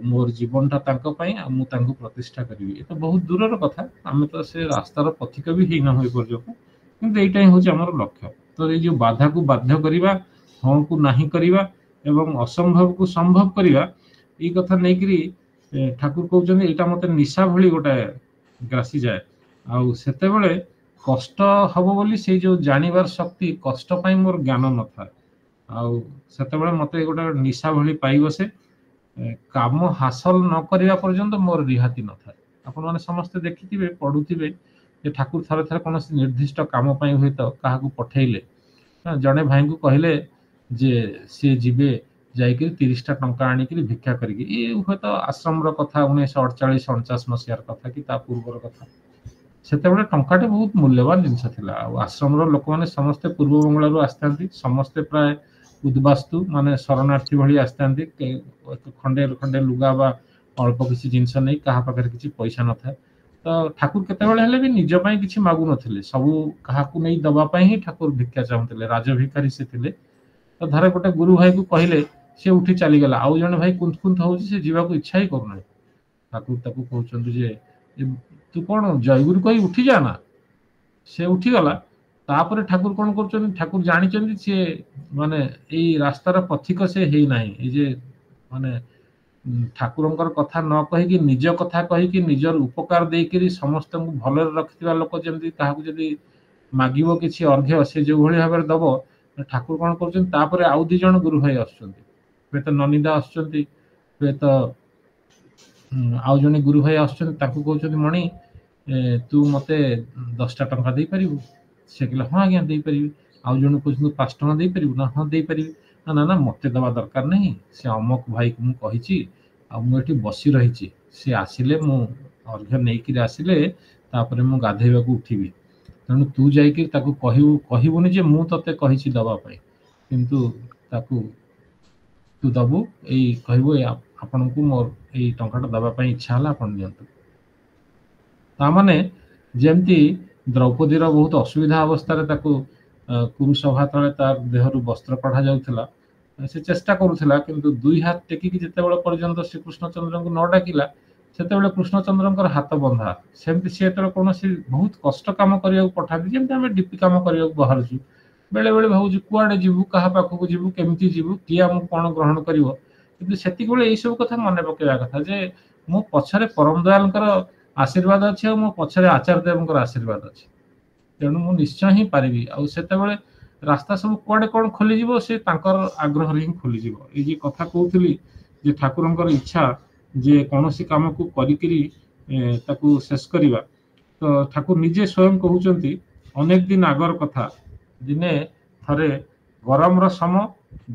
मोर जीवनटा तांको प्रतिष्ठा करी ये तो बहुत दूर कथा आम तो से रास्तार पथिक भी होना हुए पर्यटन किंतु यहीटा ही हूँ आम लक्ष्य तो ये जो बाधा को बाध्य करवा हाँ को नहीं करवा एवं असंभव को संभव करवा ये कथा नहीं ठाकुर कहते यहाँ मत निशा भली गोटे ग्रासी जाए आते बड़े कष्ट हम बोली से जो जानिबार शक्ति कष्ट पाई मोर ज्ञान न था आते मत गोटे निशा भली पाई बसे काम हासिल न करने पर्यंत मोर रिहाती न था आपण मैंने समस्ते देखिए पढ़ुवे ठाकुर थरे थरे कौन निर्दिष्ट काम हुए तो क्या पठेले जड़े भाई को कहले जे सी जीवे जाकि 30टा टंका आनिक भिक्षा करी हे तो आश्रम कथा 1948-49 मसीहार कथा कि पूर्वर कथा से टंकाटे बहुत मूल्यवान जिनस आश्रम लोक मैंने समस्ते पूर्व बंगलू आसता समस्ते प्राय उद्वास्तु माने शरणार्थी भली आसता खंडे खंडे लुगा बा अल्प किसी जिनस नहीं क्या पाखे किसी पैसा न था तो ठाकुर केतबेले भी निजपाई किसी मागु नथिले सबू क्या नहीं दवापाई ही ठाकुर भिक्षा चाहूले राजभिकारी से थिले तो धरे गोटे गुरु भाई को कहले सी उठी चलीगला आउ जन भाई कुंथ कुंथ हो जावाक इच्छा ही करना ठाकुर ताकू कहते जे तू कौन जयगुरु कही उठी जाना से उठीगला तापर ठाकुर कौन कर ठाकुर जानी सी माने यही रास्तार पथिक से है ना ये माने ठाकुर कथा न कहीकि निज कथा कहीकि निजर उपकार देकर समस्त भल रखिथिबा लोक जमी क्या मागिब किसी अर्घ्य से जो भाई भाव दब ठाकुर कौन कर आउ 2 जन गुरु भाई आसुए तो ननिदा आसुए तो आउ जने गुरु भाई आसुँच मणि तू मत 10टा टंका दे पारिबु से कहला हाँ आज्ञा दे पारिबि आउ जन कहते 5 टंका दे पारिबु ना हाँ दे पारिबि ना ना मत दवा दरकार नहीं से अमक भाई को मुझे मुझे बसी रही सी आसिले मु अर्घ्य नहीं आसिले तापर मु गाधेबा को उठिबि तेणु तू जाकि कहबुनि जे मु तते कहिछि दवापाई किंतु ताकू तू दबु यही कहबु आपण को मोर यही टंकाटा दवापाई इच्छा है आपण दियंतु तामाने जेमती द्रौपदी बहुत असुविधा अवस्था कुरुसभा तले तार देहरु वस्त्र कढ़ा जाउथला से चेष्टा करुला किंतु 2 हाथ टेकिकी जितेबाला पर्यंत श्री कृष्णचंद्र को न डाकिला से कृष्णचंद्र हाथ बंधा सेमती सी कौन बहुत कष्ट कम करने पठाती जमी आम डीपी कम करने बाहर बेले बेले भावुँ कुआड़े जीवु क्या पाखक जीवु केमती जीवु किए आमको कौन ग्रहण कर से सब कथा मन पकड़ा कथा जे मो पछरे परम दयाल आशीर्वाद अच्छे और मो पछरे आचार्य देव आशीर्वाद अच्छे तेणु मु निश्चय ही पारिबी आते रास्ता सब कुआड़े कौन खोली से आग्रह ही खोली ये कथा कहती ठाकुर इच्छा जे कौन काम को करी शेष करवा तो ठाकुर निजे स्वयं कहते अनेक दिन आगर कथा दिने थरे गरम सम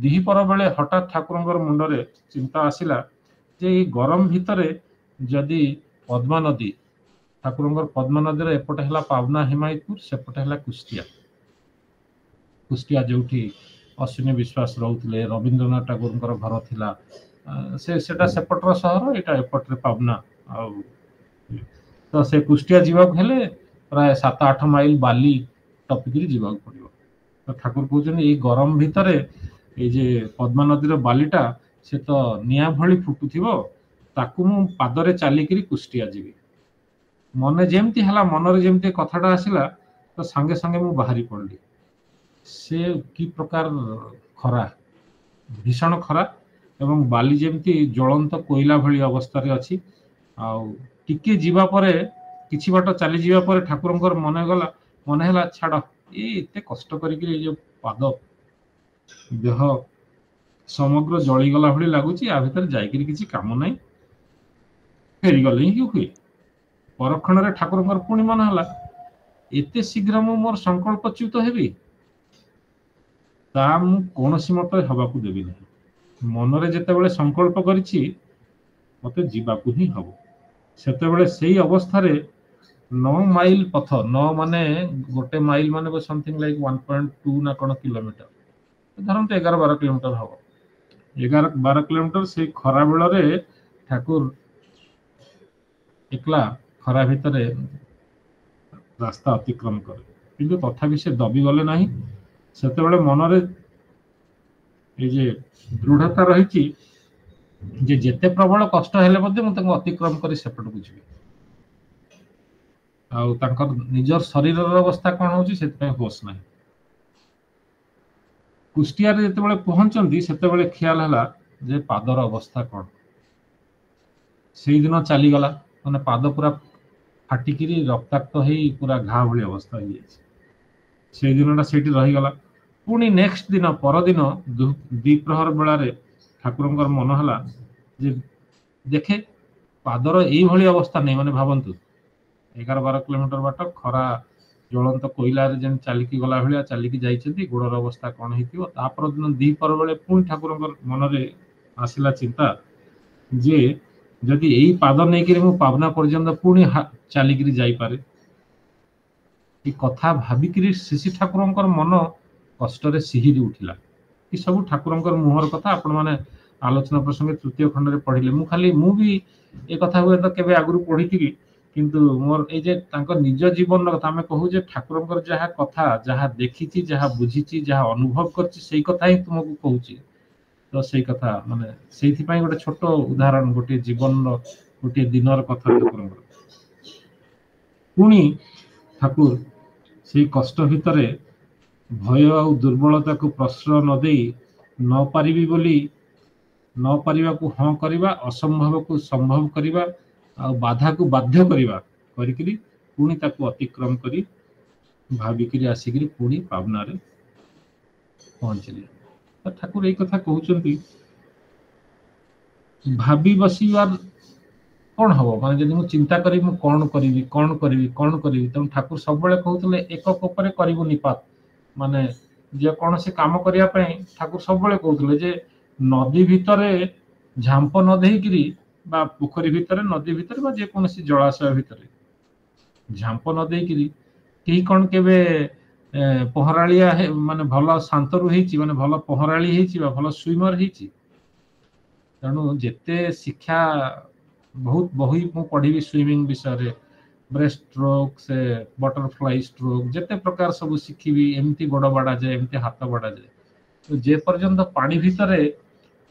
दिहीपर बेले हठात ठाकुरंकर मुंडरे चिंता आसिला जे ई गरम भितरे जदि पद्मा नदी ठाकुरंकर पद्मा नदी रे एपटे हला पावना हिमायतपुर सेपटे हला कुष्टिया कुष्टिया जोठी अश्विनी विश्वास रहउतले रविंद्रनाथ ठाकुरंकर घर थिला सेटा सेपटर सहर एटा एपटरे पावना आ तो से कुष्टिया जीवाक हेले प्राय 7-8 माइल बाली टपिकरी जीवाक पड़िबो तो ठाकुर कहउछन ई गरम भितरे ए जे पद्मा नदीर बालीटा से तो निया भली फुटुथिबो ताकू मु पादरे चालिकरी कुष्टिया जीवी मने जेमती हला मनरे जेमती कथाटा आसिला तो संगे संगे मु बाहरी पड़ली से की प्रकार खरा भीषण खरा एवं बाली जेमती ज्वलंत कोयला भली अवस्था रे अछि आ टिके जीवा परे किछि बाट चली जीवा परे ठाकुरंकर मने गला मने हला छाड़ ए एते कष्ट करिकरी जो पाद देह समग्र जली गला भली लागुची आ भीतर जाइकरी किछि काम नै फेरी गले ही हुए परक्षण रे ठाकुरंकर पुणी मन हला एते शीघ्र मु मोर संकल्प च्युत हेबी ता मु कोनोसी मत हबाकू देबी नै मनरे जेते बेले संकल्प करिछि मते जीवाकू ही हबो सेते बेले सेही अवस्था रे 9 माइल पथ 9 माने गोटे माइल माने समथिंग लाइक 1.2 ना कोन किलोमीटर धरम तो 11-12 किलोमीटर हबो 11-12 किलोमीटर से खरा बेल रे ठाकुर एकला खरा भितरे रास्ता अतिक्रम करे किंतु तथापि से दबी गले नाही सेते बेले मनरे ए जे दृढ़ता रहिछि जे जेते प्रबल कष्ट हेले मध्ये म तंग अतिक्रम करी सेपट बुझबी आ तांकर निजर शरीरर अवस्था कोन होछि सेते पे होश नाही कुष्टिया रे जेते बेले पहुंचंदी सेते बेले ख्याल हला जे पादर अवस्था कोन सेही दिन चली गला माने पाद पूरा फाटिकिरी रक्ताक्त हेई पूरा घा भली अवस्था हो से दिनटा सेठी रही गला पुणी नेक्स्ट दिन पर दिन द्विप्रहर बेला रे ठाकुरंकर मन हला जे देखे पादर एई भली अवस्था नै माने भाबंतु 11-12 किलोमीटर बाट खरा ज्वलंत कोयला रे जेन चालिकी गला भलिया चालिकी जाइछथि गोडर अवस्था कोन हितिबो तापर दिन द्विप्रहर बेले पुणी ठाकुरंकर मन रे आसिला चिंता जे जदि एई पाद नै कि मु पावना पर्यंत पुणी चालिकी जाई पारे ई कथा भाबिकरी शिशि ठाकुरंकर मन कष्ट रे सिहिरी उठिला ई सब ठाकुरंकर मुहर कथा आपण माने आलोचना प्रसंग तृतीय खंड रे पढिले मु खाली मु भी ए कथा हुए तो केबे आगुरु पढिथिबी किंतु मोर ए जे तांको निज जीवन कथा हमें कहू जे ठाकुरंकर जहा कथा जहा देखिछि जहा बुझिछि जहा अनुभव करछि सेही कथा ही तुमको कहूछि तो सेही कथा माने सेही पई गोटे छोट उदाहरण गोटे जीवन रो गोटे दिनर कथा ठाकुरंकर पुणी ठाकुर से कष्ट भितरे भय और दुर्बलता को प्रश्रय न दे न पारिबी बोली न पारिबा को हाँ करिबा असंभव को संभव करिबा आ बाधा को बाध्य करिबा करिकरी पुणी ताको अतिक्रम करी भाबिकरी आसिकरी पुणी पावना रे पहुंचले तो ठाकुर ए कथा कहउचंती भाबी बसिबार कौन हम माने जदि मु चिंता करी मु कौन करी तम ठाकुर सब बेले कहउतले एक कोपरे करिवु निपात माने जे कौन से काम करिया पई ठाकुर सब बेले कहउतले जे नदी भितरे झांप न देहिकरी बा पोखरी भितरे नदी भितरे बा जे कौन से जलाशय भितरे झांप न देहिकरी केही कौन केबे पहरालिया माने भलो शांतरु हेची माने भलो पहराली हेची बा भलो स्विमर हेची तणु जेते शिक्षा बहुत बही मु पढ़ी स्विमिंग विषय रे ब्रेस्ट स्ट्रोक से बटरफ्लाई स्ट्रोक जेते प्रकार सब शिखिबी एमती गोड़ बाड़ा जाए एमती हाथ बाड़ा जाए तो जे पर्यंत पानी भितरे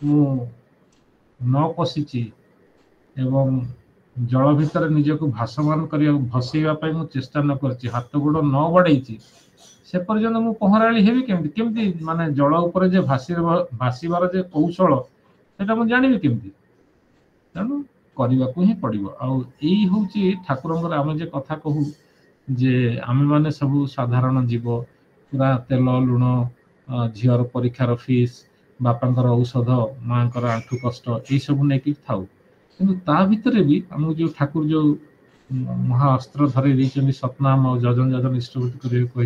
मु न पशिची एवं जल भितर निजको भासमान करिया भसेवा पई मु चेष्टा न करची हाथ गोड़ न बढाईची से पर्यंत मु पहराली हेबी केमती केमती माने जल ऊपर जे भासीबार जे कौशल सेटा मु जानिबी केमती तणु करने को ही पड़ो आई हूँ ठाकुर आम जे कथा कहू जे आम मैंने सब साधारण जीव पूरा तेल लुण झीर परीक्षार फीस बापांकर औषध माँ आंठू कष्ट ये सब नहीं थाऊ कि ता भितर भी आम जो ठाकुर जो महाअस्त्र धरे सतनाम और जजन जजन इष्टवृत्ति कर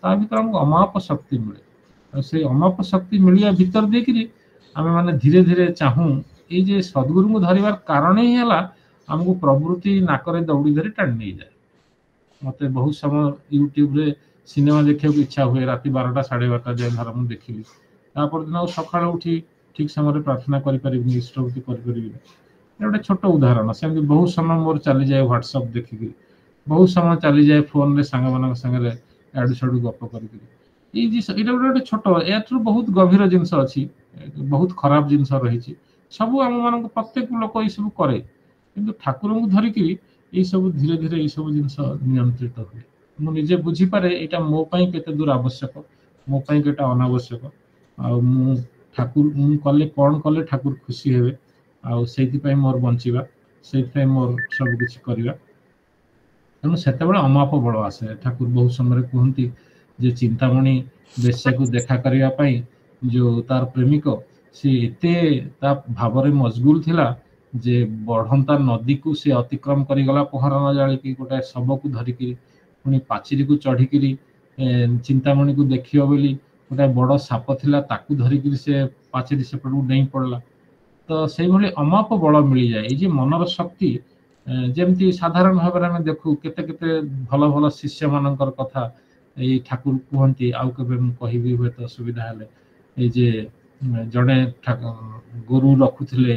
ता भर आमको अमाप शक्ति मिले से अमाप शक्ति मिलिया भीतर देखिए आम मैंने धीरे धीरे चाहूँ ये सद्गुरु को धरवार कारण ही है आमको प्रवृत्ति नाकरे दौड़ी धरी टाणी नहीं जाए मत बहुत समय यूट्यूब रे सिनेमा देखा इच्छा हुए राति 12टा 12:30 जाए धर मुझे देखिली तापर दिन सका उठी ठीक समय प्रार्थना करें इष्टवृत्ति गोटे छोट उदाहरण से बहुत समय मोर चली जाए व्हाट्सअप देखिक बहुत समय चली जाए फोन रे सांग मान सागे आड़ू साड़ू गप कर गोटे छोट या बहुत गभीर जिनस अच्छी बहुत खराब जिनस रही सब आम मान प्रत्येक लोक ये सब करे कि ठाकुर को धरिकी ये सब धीरे धीरे ये सब जिनस नियंत्रित हुए मुझे बुझीपे यहाँ मोपाई केते दूर आवश्यक मोपाई केटा अनावश्यक ठाकुर कले कौन कले ठाकुर खुशी हे आईपाई मोर बंचा से मोर सब किसी करवा तेणु से अमाप बल आसे ठाकुर बहुत समय कहती जे चिंतामणि बेश्या को देखा करने जो तार प्रेमिक सी एते भाव मजगुल थिला जे बढ़ंता नदी को सी अतिक्रम करीगला पहरा न जाड़ी गोटे शव को धरिकी पुणी पाचेरी को चढ़ी चिंतामणि को देखियो बोली गोटे बड़ साप थिला ताकू धरिकी से पाचेरी सेपट को डेई पड़ला तो से भली अमाप बल मिल जाए ये मनर शक्ति जमती साधारण भाव में देखू केते केते भल भल शिष्य मानकर कथा ये ठाकुर कहती आउ के कहबी हुए तो सुविधा है जे जड़े गुरु रखुले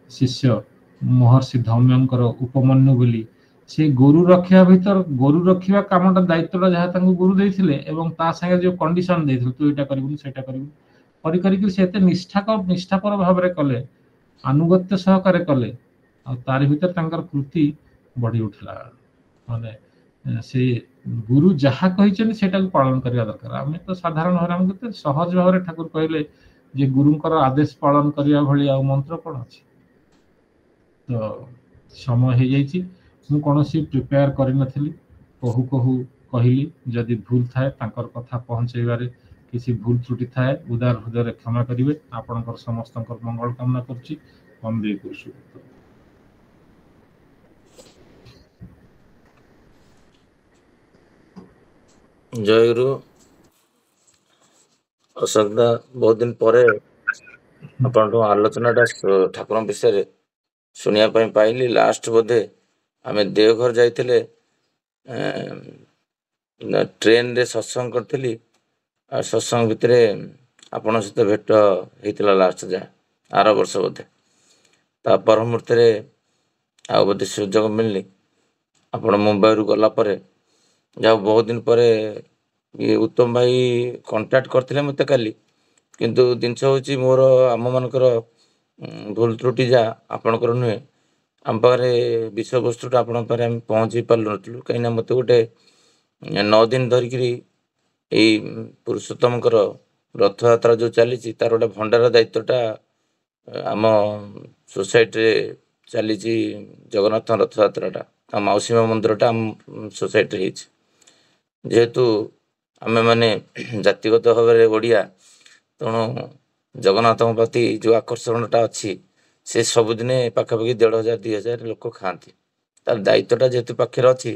शिष्य महर्षि धौम्यंकर उपमन्यु बोली से गुरु रखा भीतर गुरु रखा कामटा दायित्वटा जहाँ गुरु देते एवं ता संगे जो कंडीशन देते तू यहाँ करूँ सेटा करूँ से निष्ठापर भाव में कले आनुगत्य सहकारे कले तार भीतर कृति बढ़ी उठला माने से गुरु जहाँ कही से पालन करने दरकार आम तो साधारण भाव आम के सहज भाव में ठाकुर कहले जे गुरुंकर आदेश पालन करने भली आ मंत्र कौन अच्छी तो समय हो जाइए मु कौन प्रिपेयर करनी कहू कहू कहली जदि भूल थाए तांकर कथा पहुँचेबारे किसी भूल त्रुटि थाए उदार हृदय क्षमा करेंगे आपणकर समस्त मंगल कामना करुच्ची वंदे गुरु जय गुरु अशोकदा बहुत दिन पर अपन आलोचना ठाकुर विषय शुणा पाइली लास्ट बोधे आम देवघर जाइए ट्रेन रे सत्संग करी सत्संग भितर आपण सहित भेट होता लास्ट जाए आर वर्ष बोधे ता पर मुहूर्त आ बोधे सुजोग मिलनी आपण मुंबई रू गलापर जहाँ बहुत दिन पर ये उत्तम भाई कांटेक्ट करते मत काली किंतु जिनस हूँ मोर आम मानकर भूल त्रुटि जा आपणकर नुहे आम पाखे विषय वस्तुटा आपण पाखे आम पहुँची पार्लु नु कहीं मत गोटे 9 दिन धरिकी यही पुरुषोत्तमकर रथ यात्रा जो चली तार गोटे भंडार दायित्वटा आम सोसाइटी चली जगन्नाथ रथ यात्राटा मौसी मंदिरटा आम सोसाइटी जेहेतु आम मैंने जातिगत भाव में ओडिया तेणु जगन्नाथ प्रति जो आकर्षणटा अच्छी से सबुदिने पाखापाखि 1500 2000 लोक खाती तार दायित्वटा जेहेतु पाखे अच्छी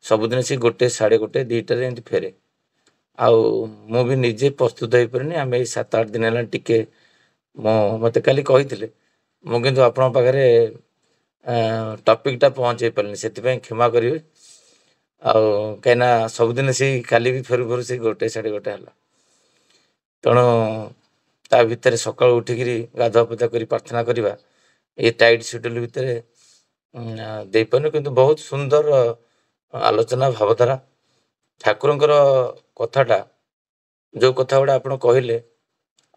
सबुदिन से 1 साढ़े 1 2टार एमती फेरे आउ भी निजे प्रस्तुत हो पारे आम 7-8 दिन है टिके मत काली कही मुझे आपण पाखे टपिकटा पहुँचे पारे से क्षमा करेंगे कहीं सबुदिन से काली भी फेरु फेरु से 1 साढ़े 1 है तेणु ता भितर सकाल उठिक गाधुआ पूजा कर प्रार्थना करवा ये टाइट शेड्यूल भितर दे पारे किंतु बहुत सुंदर आलोचना भावधारा ठाकुरंकर कथाटा जो कथा गुड़ा आप कहले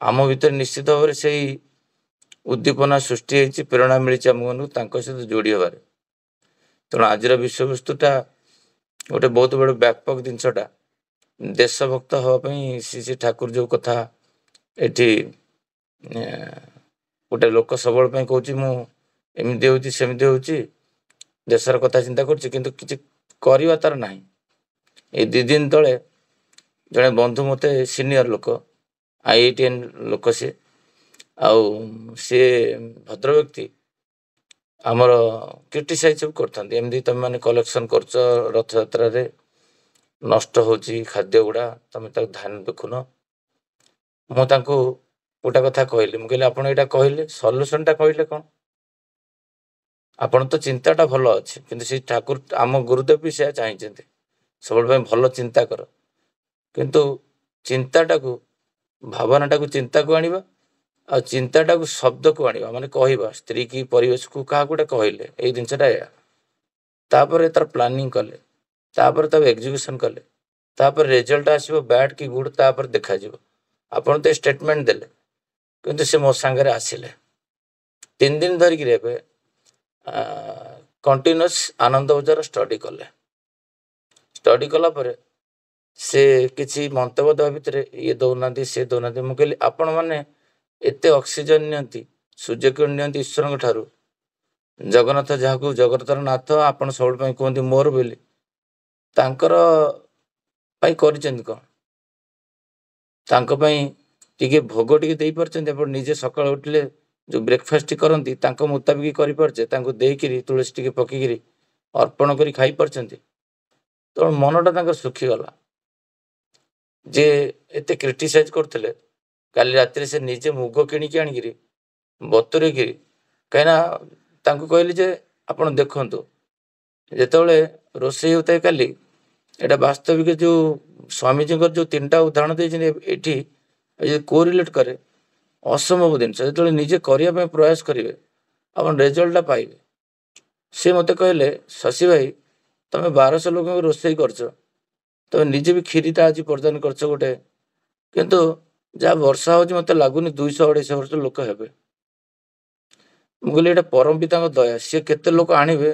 आम भितर निश्चित भाव से उद्दीपना सृष्टि होती प्रेरणा मिली आम सहित जोड़ी हबार तेणु आज विषय वस्तुटा गोटे बहुत बड़ व्यापक जिनसटा देशभक्त हाँपाई श्री ठाकुर जो कथा एठी गोटे लोक सबल कहूँ मुमती हूँ सेमती हूँ देशर कथा चिंता कर तार ना ये 2 दिन तले जड़े बंधु मत सीनियर लोक IITN लोक सी सी भद्र व्यक्ति आमर क्रिटिसाइज सब करमती तुम मैंने कलेक्शन कर रथ यात्रा रे नष्ट हो खाद्य गुड़ा तुम ध्यान देखुन ମୁଁ ତାଙ୍କୁ ଗୋଟେ କଥା କହିଲି, ମୁଁ କହିଲି ଆପଣ ଏଇଟା କହିଲେ ସଲ୍ୟୁସନଟା କହିଲେ କ'ଣ? ଆପଣ ତ ଚିନ୍ତାଟା ଭଲ ଅଛି, କିନ୍ତୁ ସେ ଠାକୁର ଆମ ଗୁରୁଦେବ ବି ସେୟା ଚାହିଁଛନ୍ତି, ସବୁବେଳେ ପାଇଁ ଭଲ ଚିନ୍ତା କର। କିନ୍ତୁ ଚିନ୍ତାଟାକୁ ଭାବନାଟାକୁ ଚିନ୍ତାକୁ ଆଣିବା, ଆଉ ଚିନ୍ତାଟାକୁ ଶବ୍ଦକୁ ଆଣିବା, ମାନେ କହିବା ସ୍ତ୍ରୀ କି ପରିବେଶକୁ କାହାକୁ ଗୋଟେ କହିଲେ ଏଇ ଜିନିଷଟା ଏଇଆ, ତାପରେ ତାର ପ୍ଲାନିଂ କଲେ, ତାପରେ ତାକୁ ଏକ୍ଜିକ୍ୟୁସନ୍ କଲେ, ତାପରେ ରେଜଲ୍ଟ ଆସିବ ବ୍ୟାଡ୍ କି ଗୁଡ୍ ତାପରେ ଦେଖାଯିବ। ଆପଣ ତ ଷ୍ଟେଟମେଣ୍ଟ ଦେଲେ, କିନ୍ତୁ ସେ ମୋ ସାଙ୍ଗରେ ଆସିଲେ 3 ଦିନ ଧରିକିରି ଏବେ କଣ୍ଟିନ୍ୟୁଅସ୍ ଆନନ୍ଦ ବଜାର ଷ୍ଟଡି କଲେ। ଷ୍ଟଡି କଲା ପରେ ସେ କିଛି ମନ୍ତବ୍ୟ ଦେବା ଭିତରେ ଇଏ ଦେଉନାହାନ୍ତି ସେ ଦେଉନାହାନ୍ତି। ମୁଁ କହିଲି ଆପଣମାନେ ଏତେ ଅକ୍ସିଜେନ୍ ନିଅନ୍ତି, ସୂର୍ଯ୍ୟକିରଣ ନିଅନ୍ତି ଈଶ୍ୱରଙ୍କ ଠାରୁ, ଜଗନ୍ନାଥ ଯାହାକୁ ଜଗତର ନାଥ ଆପଣ ସବୁବେଳେ ପାଇଁ କୁହନ୍ତି ମୋର ବୋଲି, ତାଙ୍କର ପାଇଁ କରିଛନ୍ତି କ'ଣ? ତାଙ୍କ ପାଇଁ ଟିକେ ଭୋଗ ଟିକେ ଦେଇପାରୁଛନ୍ତି? ଆପଣ ନିଜେ ସକାଳୁ ଉଠିଲେ ଯେଉଁ ବ୍ରେକଫାଷ୍ଟ କରନ୍ତି ତାଙ୍କ ମୁତାବିକ କରିପାରୁଛେ, ତାଙ୍କୁ ଦେଇକିରି ତୁଳସୀ ଟିକେ ପକେଇକିରି ଅର୍ପଣ କରି ଖାଇପାରୁଛନ୍ତି? ତେଣୁ ମନଟା ତାଙ୍କର ଶୁଖିଗଲା। ଯେ ଏତେ କ୍ରିଟିସାଇଜ୍ କରୁଥିଲେ, କାଲି ରାତିରେ ସେ ନିଜେ ମୁଗ କିଣିକି ଆଣିକିରି ବତୁରେଇକିରି, କାହିଁକିନା ତାଙ୍କୁ କହିଲି ଯେ ଆପଣ ଦେଖନ୍ତୁ ଯେତେବେଳେ ରୋଷେଇ ହେଉଥାଏ କାଲି, ଏଇଟା ବାସ୍ତବିକ ଯେଉଁ ସ୍ୱାମୀଜୀଙ୍କର ଯେଉଁ 3ଟା ଉଦାହରଣ ଦେଇଛନ୍ତି ଏଠି ଯଦି କୋରିଲେଟ୍ କରେ ଅସମ୍ଭବ ଜିନିଷ, ଯେତେବେଳେ ନିଜେ କରିବା ପାଇଁ ପ୍ରୟାସ କରିବେ ଆପଣ ରେଜଲ୍ଟଟା ପାଇବେ। ସେ ମୋତେ କହିଲେ ଶଶୀ ଭାଇ ତମେ 1200 ଲୋକଙ୍କୁ ରୋଷେଇ କରୁଛ, ତମେ ନିଜେ ବି କ୍ଷୀରିଟା ଆଜି ପ୍ରଦାନ କରୁଛ ଗୋଟେ, କିନ୍ତୁ ଯାହା ବର୍ଷା ହେଉଛି ମୋତେ ଲାଗୁନି 200-250 ବର୍ଷ ଲୋକ ହେବେ। ମୁଁ କହିଲି ଏଇଟା ପରମ ପିତାଙ୍କ ଦୟା, ସିଏ କେତେ ଲୋକ ଆଣିବେ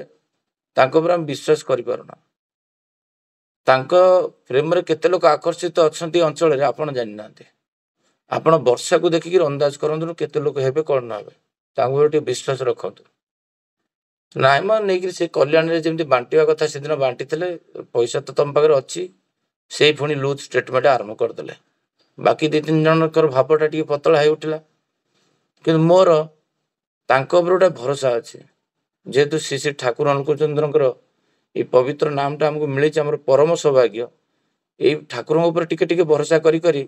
ତାଙ୍କ ଉପରେ ଆମେ ବିଶ୍ୱାସ କରିପାରୁନା। ତାଙ୍କ ପ୍ରେମରେ କେତେ ଲୋକ ଆକର୍ଷିତ ଅଛନ୍ତି ଅଞ୍ଚଳରେ ଆପଣ ଜାଣିନାହାନ୍ତି। ଆପଣ ବର୍ଷାକୁ ଦେଖିକି ଅନ୍ଦାଜ କରନ୍ତୁ କେତେ ଲୋକ ହେବେ କ'ଣ ନ ହେବେ, ତାଙ୍କ ଉପରେ ଟିକେ ବିଶ୍ୱାସ ରଖନ୍ତୁ। ନାଇଁ ମ ନେଇକିରି ସେ କଲ୍ୟାଣରେ ଯେମିତି ବାଣ୍ଟିବା କଥା ସେଦିନ ବାଣ୍ଟିଥିଲେ, ପଇସା ତ ତମ ପାଖରେ ଅଛି, ସେଇ ପୁଣି ଲୁଜ୍ ଷ୍ଟେଟମେଣ୍ଟ ଆରମ୍ଭ କରିଦେଲେ। ବାକି 2-3 ଜଣଙ୍କର ଭାବଟା ଟିକେ ପତଳା ହେଇ ଉଠିଲା, କିନ୍ତୁ ମୋର ତାଙ୍କ ଉପରେ ଗୋଟେ ଭରସା ଅଛି। ଯେହେତୁ ଶ୍ରୀ ଠାକୁର ଅନୁକୂଳଚନ୍ଦ୍ରଙ୍କର ଏଇ ପବିତ୍ର ନାମଟା ଆମକୁ ମିଳିଛି, ଆମର ପରମ ସୌଭାଗ୍ୟ। ଏଇ ଠାକୁରଙ୍କ ଉପରେ ଟିକେ ଟିକେ ଭରସା କରି କରି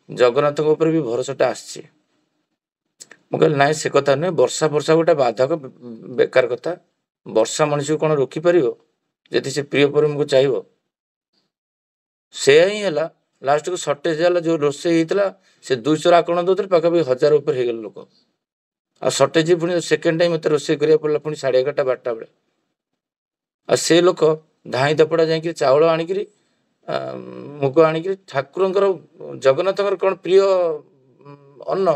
ଜଗନ୍ନାଥଙ୍କ ଉପରେ ବି ଭରସାଟା ଆସିଛି। ମୁଁ କହିଲି ନାଇଁ ସେ କଥା ନୁହେଁ, ବର୍ଷା ଗୋଟେ ବାଧକ ବେକାର କଥା। ବର୍ଷା ମଣିଷକୁ କ'ଣ ରୋକିପାରିବ ଯଦି ସେ ପ୍ରିୟ ପ୍ରେମକୁ ଚାହିଁବ? ସେୟା ହିଁ ହେଲା। ଲାଷ୍ଟକୁ ସର୍ଟେଜ ହେଲା, ଯେଉଁ ରୋଷେଇ ହେଇଥିଲା ସେ 200 ଆକଳନ ଦେଉଥିଲେ, ପାଖାପାଖି 1000 ଉପରେ ହେଇଗଲେ ଲୋକ। ଆଉ ସର୍ଟେଜ ପୁଣି ସେକେଣ୍ଡ ଟାଇମ୍ ମୋତେ ରୋଷେଇ କରିବାକୁ ପଡ଼ିଲା ପୁଣି 11:30-12ଟା ବେଳେ। ଆଉ ସେ ଲୋକ ଧାଇଁ ଦପଡ଼ା ଯାଇକିରି ଚାଉଳ ଆଣିକିରି ମୁଗ ଆଣିକିରି ଠାକୁରଙ୍କର ଜଗନ୍ନାଥଙ୍କର କ'ଣ ପ୍ରିୟ ଅନ୍ନ,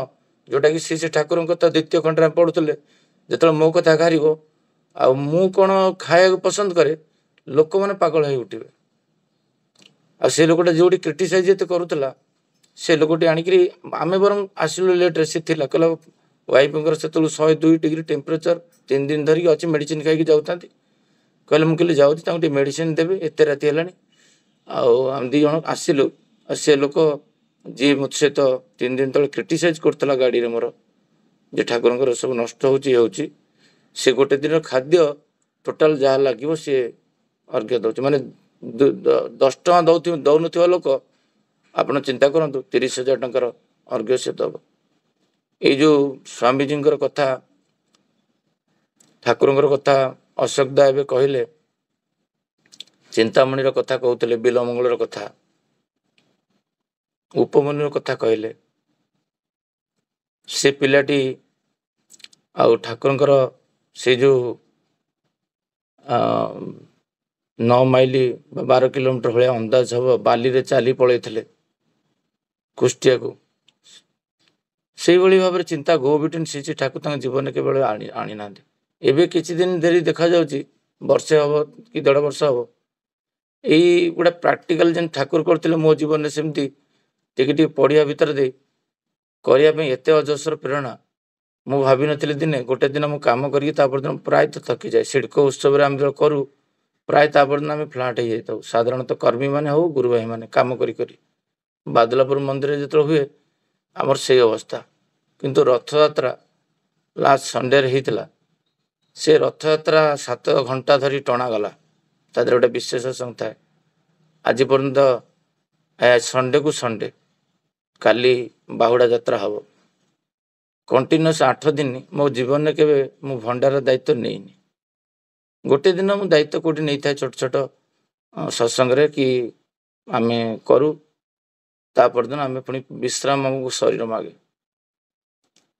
ଯେଉଁଟାକି ସେ ଠାକୁରଙ୍କ କଥା 2ୟ ଖଣ୍ଡରେ ପଢ଼ୁଥିଲେ, ଯେତେବେଳେ ମୋ କଥା ବାହାରିବ ଆଉ ମୁଁ କ'ଣ ଖାଇବାକୁ ପସନ୍ଦ କରେ, ଲୋକମାନେ ପାଗଳ ହେଇ ଉଠିବେ। ଆଉ ସେ ଲୋକଟା ଯେଉଁଠି କ୍ରିଟିସାଇଜ୍ ଏତେ କରୁଥିଲା, ସେ ଲୋକଟି ଆଣିକିରି ଆମେ ବରଂ ଆସିଲୁ ଲେଟ୍ରେ, ସେ ଥିଲା କହିଲା ୱାଇଫଙ୍କର ସେତେବେଳେ 102 ଡିଗ୍ରୀ ଟେମ୍ପରେଚର୍ 3 ଦିନ ଧରିକି ଅଛି, ମେଡ଼ିସିନ ଖାଇକି ଯାଉଥାନ୍ତି। କହିଲେ ମୁଁ କହିଲି ଯାଉଛି ତାଙ୍କୁ ଟିକେ ମେଡ଼ିସିନ ଦେବି, ଏତେ ରାତି ହେଲାଣି। ଆଉ ଆମେ 2 ଜଣ ଆସିଲୁ। ଆଉ ସେ ଲୋକ ଯିଏ ମୋ ସହିତ 3 ଦିନ ତଳେ କ୍ରିଟିସାଇଜ୍ କରୁଥିଲା ଗାଡ଼ିରେ ମୋର, ଯେ ଠାକୁରଙ୍କର ସବୁ ନଷ୍ଟ ହେଉଛି ଇଏ ହେଉଛି, ସେ ଗୋଟେ ଦିନର ଖାଦ୍ୟ ଟୋଟାଲ୍ ଯାହା ଲାଗିବ ସିଏ ଅର୍ଘ୍ୟ ଦେଉଛି। ମାନେ 10 ଟଙ୍କା ଦେଉନଥିବା ଲୋକ ଆପଣ ଚିନ୍ତା କରନ୍ତୁ 30,000 ଟଙ୍କାର ଅର୍ଘ୍ୟ ସେ ଦେବ। ଏଇ ଯେଉଁ ସ୍ୱାମୀଜୀଙ୍କର କଥା, ଠାକୁରଙ୍କର କଥା ଅଶୋକ ଦା ଏବେ କହିଲେ, ଚିନ୍ତାମଣିର କଥା କହୁଥିଲେ, ବିଲମଙ୍ଗଳର କଥା, ଉପମନ୍ୟୁର କଥା କହିଲେ। ସେ ପିଲାଟି ଆଉ ଠାକୁରଙ୍କର ସେ ଯେଉଁ 9 ମାଇଲ ବା 12 କିଲୋମିଟର ଭଳିଆ ଅନ୍ଦାଜ ହେବ ବାଲିରେ ଚାଲି ପଳେଇଥିଲେ କୁଷ୍ଟିଆକୁ, ସେଇଭଳି ଭାବରେ ଚିନ୍ତା ଗୋବିଟିନ୍ ଶ୍ରୀ ଠାକୁର ତାଙ୍କ ଜୀବନରେ କେବଳ ଆଣିନାହାନ୍ତି। ଏବେ କିଛି ଦିନ ଧରି ଦେଖାଯାଉଛି, ବର୍ଷେ ହେବ କି 1.5 ବର୍ଷ ହେବ, ଏଇ ଗୋଟେ ପ୍ରାକ୍ଟିକାଲ ଯେମିତି ଠାକୁର କରିଥିଲେ ମୋ ଜୀବନରେ, ସେମିତି ଟିକେ ଟିକେ ପଢ଼ିବା ଭିତରେ ଦେଇ କରିବା ପାଇଁ ଏତେ ଅଜସ୍ର ପ୍ରେରଣା। ମୁଁ ଭାବିନଥିଲି ଦିନେ, ଗୋଟେ ଦିନ ମୁଁ କାମ କରିକି ତାପର ଦିନ ପ୍ରାୟତଃ ଥକିଯାଏ। ସିଡ଼କୋ ଉତ୍ସବରେ ଆମେ ଯେତେବେଳେ କରୁ, ପ୍ରାୟ ତାପର ଦିନ ଆମେ ଫ୍ଲାଟ୍ ହେଇଯାଇଥାଉ, ସାଧାରଣତଃ କର୍ମୀମାନେ ହଉ ଗୁରୁଭାଇମାନେ କାମ କରି କରି। ବାଦଲାପୁର ମନ୍ଦିରରେ ଯେତେବେଳେ ହୁଏ ଆମର ସେଇ ଅବସ୍ଥା। କିନ୍ତୁ ରଥଯାତ୍ରା ଲାଷ୍ଟ ସଣ୍ଡେରେ ହେଇଥିଲା, ସେ ରଥଯାତ୍ରା 7 ଘଣ୍ଟା ଧରି ଟଣାଗଲା, ତା ଦେହରେ ଗୋଟେ ବିଶେଷ ଥାଏ। ଆଜି ପର୍ଯ୍ୟନ୍ତ ସଣ୍ଡେକୁ ସଣ୍ଡେ काली बाहुड़ा यात्रा हम कंटिन्यूस 8 दिन मो जीवन में केवे मु भंडार दायित्व नहीं गोटे दिन मु दायित्व कोटी नहीं था छोट छोट सत्संग रे कि आमे करू तापर दिन आमे पुणी विश्राम हमको शरीर मागे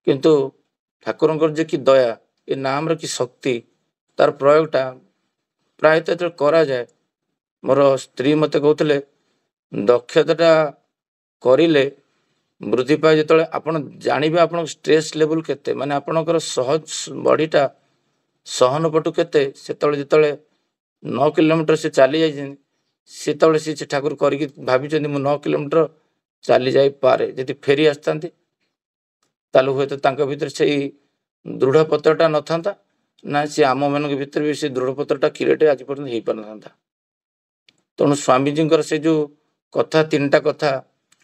किंतु ठाकुर जे कि दया ये नाम रे कि शक्ति तार प्रयोगटा प्रायतः जो करा जाए मोर स्त्री मते कहते दक्षता करिले वृद्धि पाए जो आपण जानवे आप स्ट्रेस लेवल केते माने आपणकर सहज बॉडीटा सहन पटु केते से जो 9 किलोमीटर से चली जाए से ठाकुर करके भाभी 9 किलोमीटर चली जाई पारे यदि फेरी आसता हुए तो भीतर से दृढ़ पत्रटा न था ना सी आम मान भीतर भी से दृढ़ पत्रटा क्रिएट आज पर्यटन हो पार था तेणु स्वामीजी से जो कथा 3टा कथा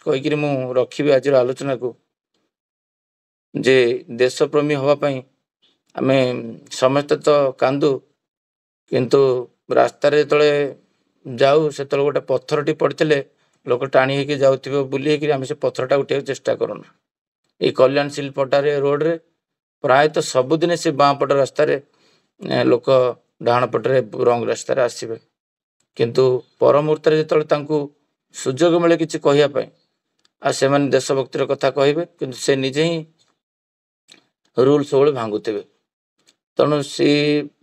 कहीकि मु रखी आज आलोचना को जे देशप्रेमी हवापाई आमे समस्त तो कांदू किंतु रास्तार जो जाऊ से गोटे पत्थरटी पड़ते लोक टाणी होकर जाऊे बुली आम से पत्थरटा उठे चेष्टा करूना ये कल्याणशील पटारे रोड रे प्रायतः सबुदिन से बाँ पट रास्त लोक डाण पटरे रंग रास्त आसवे किंतु पर मुहूर्त जो सुजोग मिले किसी कहवाई आ से देशभक्तिर कथा कहे कि से निजे ही रूल सब भांगुवे तेणु से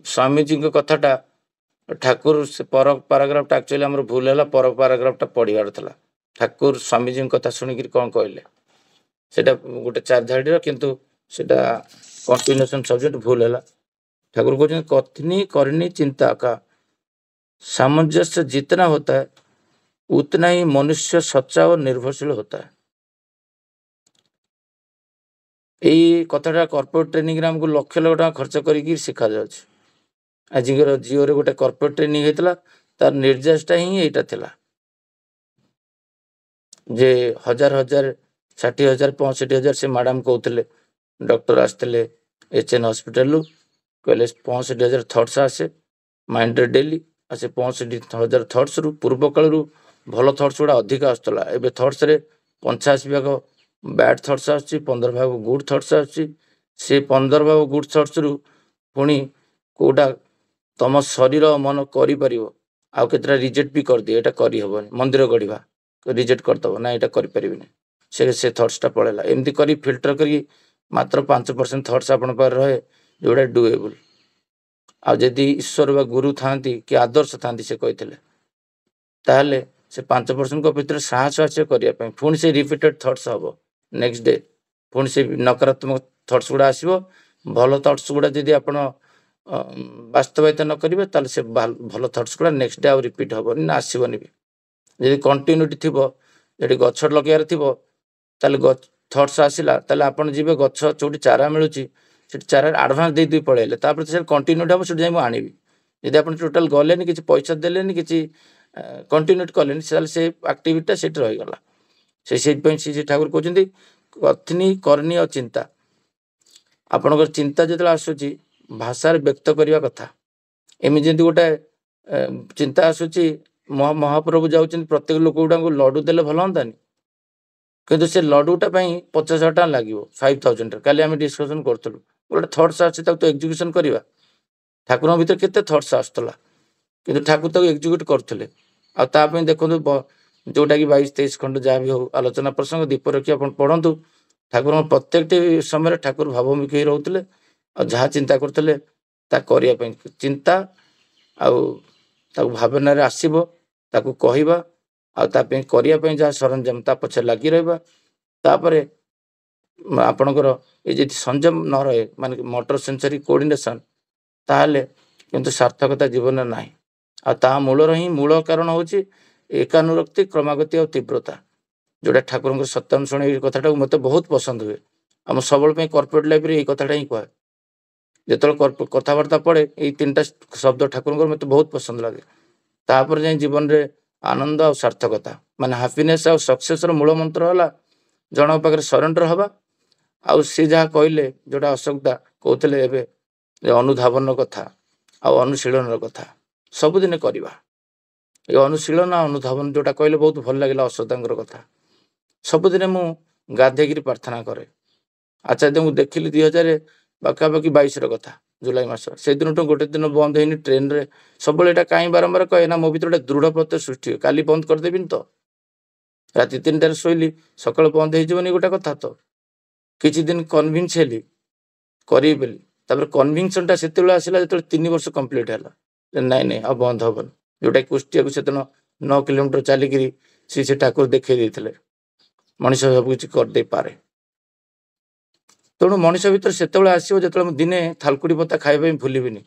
स्वामीजी कथाटा ठाकुर से पर पाराग्राफटा एक्चुअली आम भूल है पर पाराग्राफटा पढ़ार था ठाकुर स्वामीजी कथा शुणिक कौन कहले सेटा गोटे 4 धाड़ी किंतु सेटा कंटिन्यूएशन सब्जेक्ट भूल है ठाकुर कहते कथनी करनी चिंता का सामंजस्य जितना होता है उतना ही मनुष्य सच्चा और निर्भरशील होता है यही कथाटा कॉर्पोरेट ट्रेनिंग रे हमको लक्ष लक्ष टका खर्च करके सिखा जाउछ आजिकर जियो रे गोटे कॉर्पोरेट ट्रेनिंग हेतला तार निर्देशटा ही एटा थिला जे 1000 60,000 65,000 से मैडम कहते डॉक्टर आसते HN हॉस्पिटल रु कहले 65,000 थट्स आसे माइंड रे डेली आसे 65,000 थट्स रु पूर्व काल रु भल थट्स गुड़ा अधिक आसला एबे थट्स रे 85% बैड थट्स आसी 15% गुड थट्स आसी से 15% गुड थट्स रु पुणी कोटा तम शरीर मन करि परिबो आ केतरा रिजेक्ट भी कर दिए एटा करि हबनी मंदिर गढ़िबा रिजेक्ट करदब ना एटा करि परिबिनी से थट्सटा पड़ेगा एमती करी फिल्टर करी मात्र 5% थट्स आपण पर रहे जोड़ा डुएबल आदि ईश्वर बा गुरु था कि आदर्श था से कहते ताहले से 5% को भीतर साहस आसे करने पुणी से रिपीटेड थट्स हम नेक्स्ट डे पुणी से नकारात्मक थट्स गुड़ा आसो भल थट्स गुड़ा जदि आप वास्तवायित न करेंगे ताले से भल थट्स गुड़ा नेक्स्ट डे आ रिपीट हेनी ना आसबनी भी जब कंटिन्यूटी थी जी गछ लगे थी ताले थट्स आसला ताले आपण जीवे गछ चोटी चारा मिलूँ से चारा आडभांस दे पड़े से कंटिन्यूटी हम से आनी जब आप टोटाल गले कि पैसा देले कि कंटिन्यूटी कले से आक्टिविटा से रहीगला से ठाकुर कहते कथनी करनी और चिंता आपणकर चिंता जो आसूची भाषा व्यक्त करने कथा एमि जमी गोटे चिंता आसूची महाप्रभु जाऊँ प्रत्येक लोक गुड़ा लड्डू देले भल हाँ किंतु से लड्डूटा 50,000 टका लगे 5,000 काली आम डिस्कसन करूँ गोटे थट्स आसी तो एग्जिक्यूशन करवा ठाकुर भीतर केते थट्स आसला कि ठाकुर तक एग्जिक्यूट करते आपाई देखो जोटा कि 22-23 खंड जहाँ भी हो आलोचना प्रसंग दीप रखी आप पढ़ु ठाकुर प्रत्येक समय ठाकुर भावमुखी रोते और जहाँ चिंता करते करने चिंता भावना आसब ताकू कहवा करने जहाँ सरंजाम पछे लगी रहा आपणकर ये संयम न रहे माने मोटर सेंसरी कोऑर्डिनेशन ताहले किंतु सार्थकता जीवन ना आ मूल ही मूल कारण हूँ एकानुरक्ति क्रमागति और तीव्रता जोटा ठाकुर सत्यानुषण ये कथाटा मत बहुत पसंद हुए आम सब कॉर्पोरेट लाइफ रे कथाटा ही कहे जो कथबार्ता पड़े ये 3टा शब्द ठाकुर मत बहुत पसंद लगे तापर जाए जीवन रे आनंद और सार्थकता माने हैप्पीनेस और सक्सेस मूल मंत्र है जन पाखे सरेंडर हवा आउ सी जहाँ कहले जोटा अशोकदा कहते अनुधावन कथा आ अनुशीलन कथा सबुदिन करवा ये अनुशीलन अनुधावन जोटा कहले बहुत भल लगे अशोकदार कथा सबुदिन मु ଗାଧେଇକିରି ପ୍ରାର୍ଥନା करे। ଆଚାର୍ଯ୍ୟଙ୍କୁ ଦେଖିଲି 2000 ପାଖାପାଖି 22 କଥା ଜୁଲାଇ ମାସ। ସେଦିନଠୁ ଗୋଟେ ଦିନ ବନ୍ଦ ହେଇନି ଟ୍ରେନରେ। ସବୁବେଳେ ଏଇଟା କାହିଁ ବାରମ୍ବାର କହେ ନା ମୋ ଭିତରେ ଗୋଟେ ଦୃଢ଼ ପ୍ରତ୍ୟୟ ସୃଷ୍ଟି ହୁଏ, କାଲି ବନ୍ଦ କରିଦେବିନି ତ, ରାତି 3ଟାରେ ଶୋଇଲି ସକାଳୁ ବନ୍ଦ ହେଇଯିବନି ଗୋଟେ କଥା ତ। କିଛି ଦିନ କନଭିନ୍ସ ହେଲି କରିବି ବୋଲି, ତାପରେ କନଭିନ୍ସନଟା ସେତେବେଳେ ଆସିଲା ଯେତେବେଳେ 3 ବର୍ଷ କମ୍ପ୍ଲିଟ୍ ହେଲା, ନାଇଁ ନାଇଁ ଆଉ ବନ୍ଦ ହବନି। ଯୋଉଟା କୁଷ୍ଟିଆକୁ ସେଦିନ 9 କିଲୋମିଟର ଚାଲିକିରି ସେ ଠାକୁର ଦେଖେଇ ଦେଇଥିଲେ ମଣିଷ ସବୁ କିଛି କରିଦେଇପାରେ। ତେଣୁ ମଣିଷ ଭିତରେ ସେତେବେଳେ ଆସିବ ଯେତେବେଳେ ମୁଁ ଦିନେ ଥାଲକୁଡ଼ି ପତା ଖାଇବା ପାଇଁ ଭୁଲିବିନି,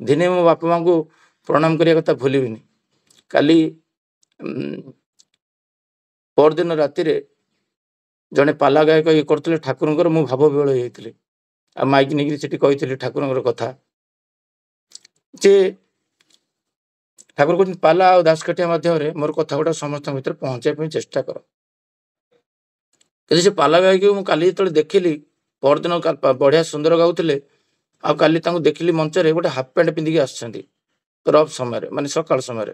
ଦିନେ ମୋ ବାପା ମାଙ୍କୁ ପ୍ରଣାମ କରିବା କଥା ଭୁଲିବିନି। କାଲି ପରଦିନ ରାତିରେ ଜଣେ ପାଲା ଗାୟକ ଇଏ କରୁଥିଲେ ଠାକୁରଙ୍କର, ମୁଁ ଭାବ ବିହ୍ୱଳ ହେଇଯାଇଥିଲି। ଆଉ ମାଇକି ନେଇକିରି ସେଠି କହିଥିଲି ଠାକୁରଙ୍କର କଥା ଯେ ଠାକୁର କହୁଛନ୍ତି ପାଲା ଆଉ ଦାସକାଠିଆ ମାଧ୍ୟମରେ ମୋର କଥା ଗୁଡ଼ା ସମସ୍ତଙ୍କ ଭିତରେ ପହଞ୍ଚାଇବା ପାଇଁ ଚେଷ୍ଟା କର। କିନ୍ତୁ ସେ ପାଲା ଗାୟକକୁ ମୁଁ କାଲି ଯେତେବେଳେ ଦେଖିଲି, ପରଦିନ ବଢ଼ିଆ ସୁନ୍ଦର ଗାଉଥିଲେ, ଆଉ କାଲି ତାଙ୍କୁ ଦେଖିଲି ମଞ୍ଚରେ ଗୋଟେ ହାଫ୍ ପ୍ୟାଣ୍ଟ ପିନ୍ଧିକି ଆସିଛନ୍ତି ରଫ୍ ସମୟରେ, ମାନେ ସକାଳ ସମୟରେ।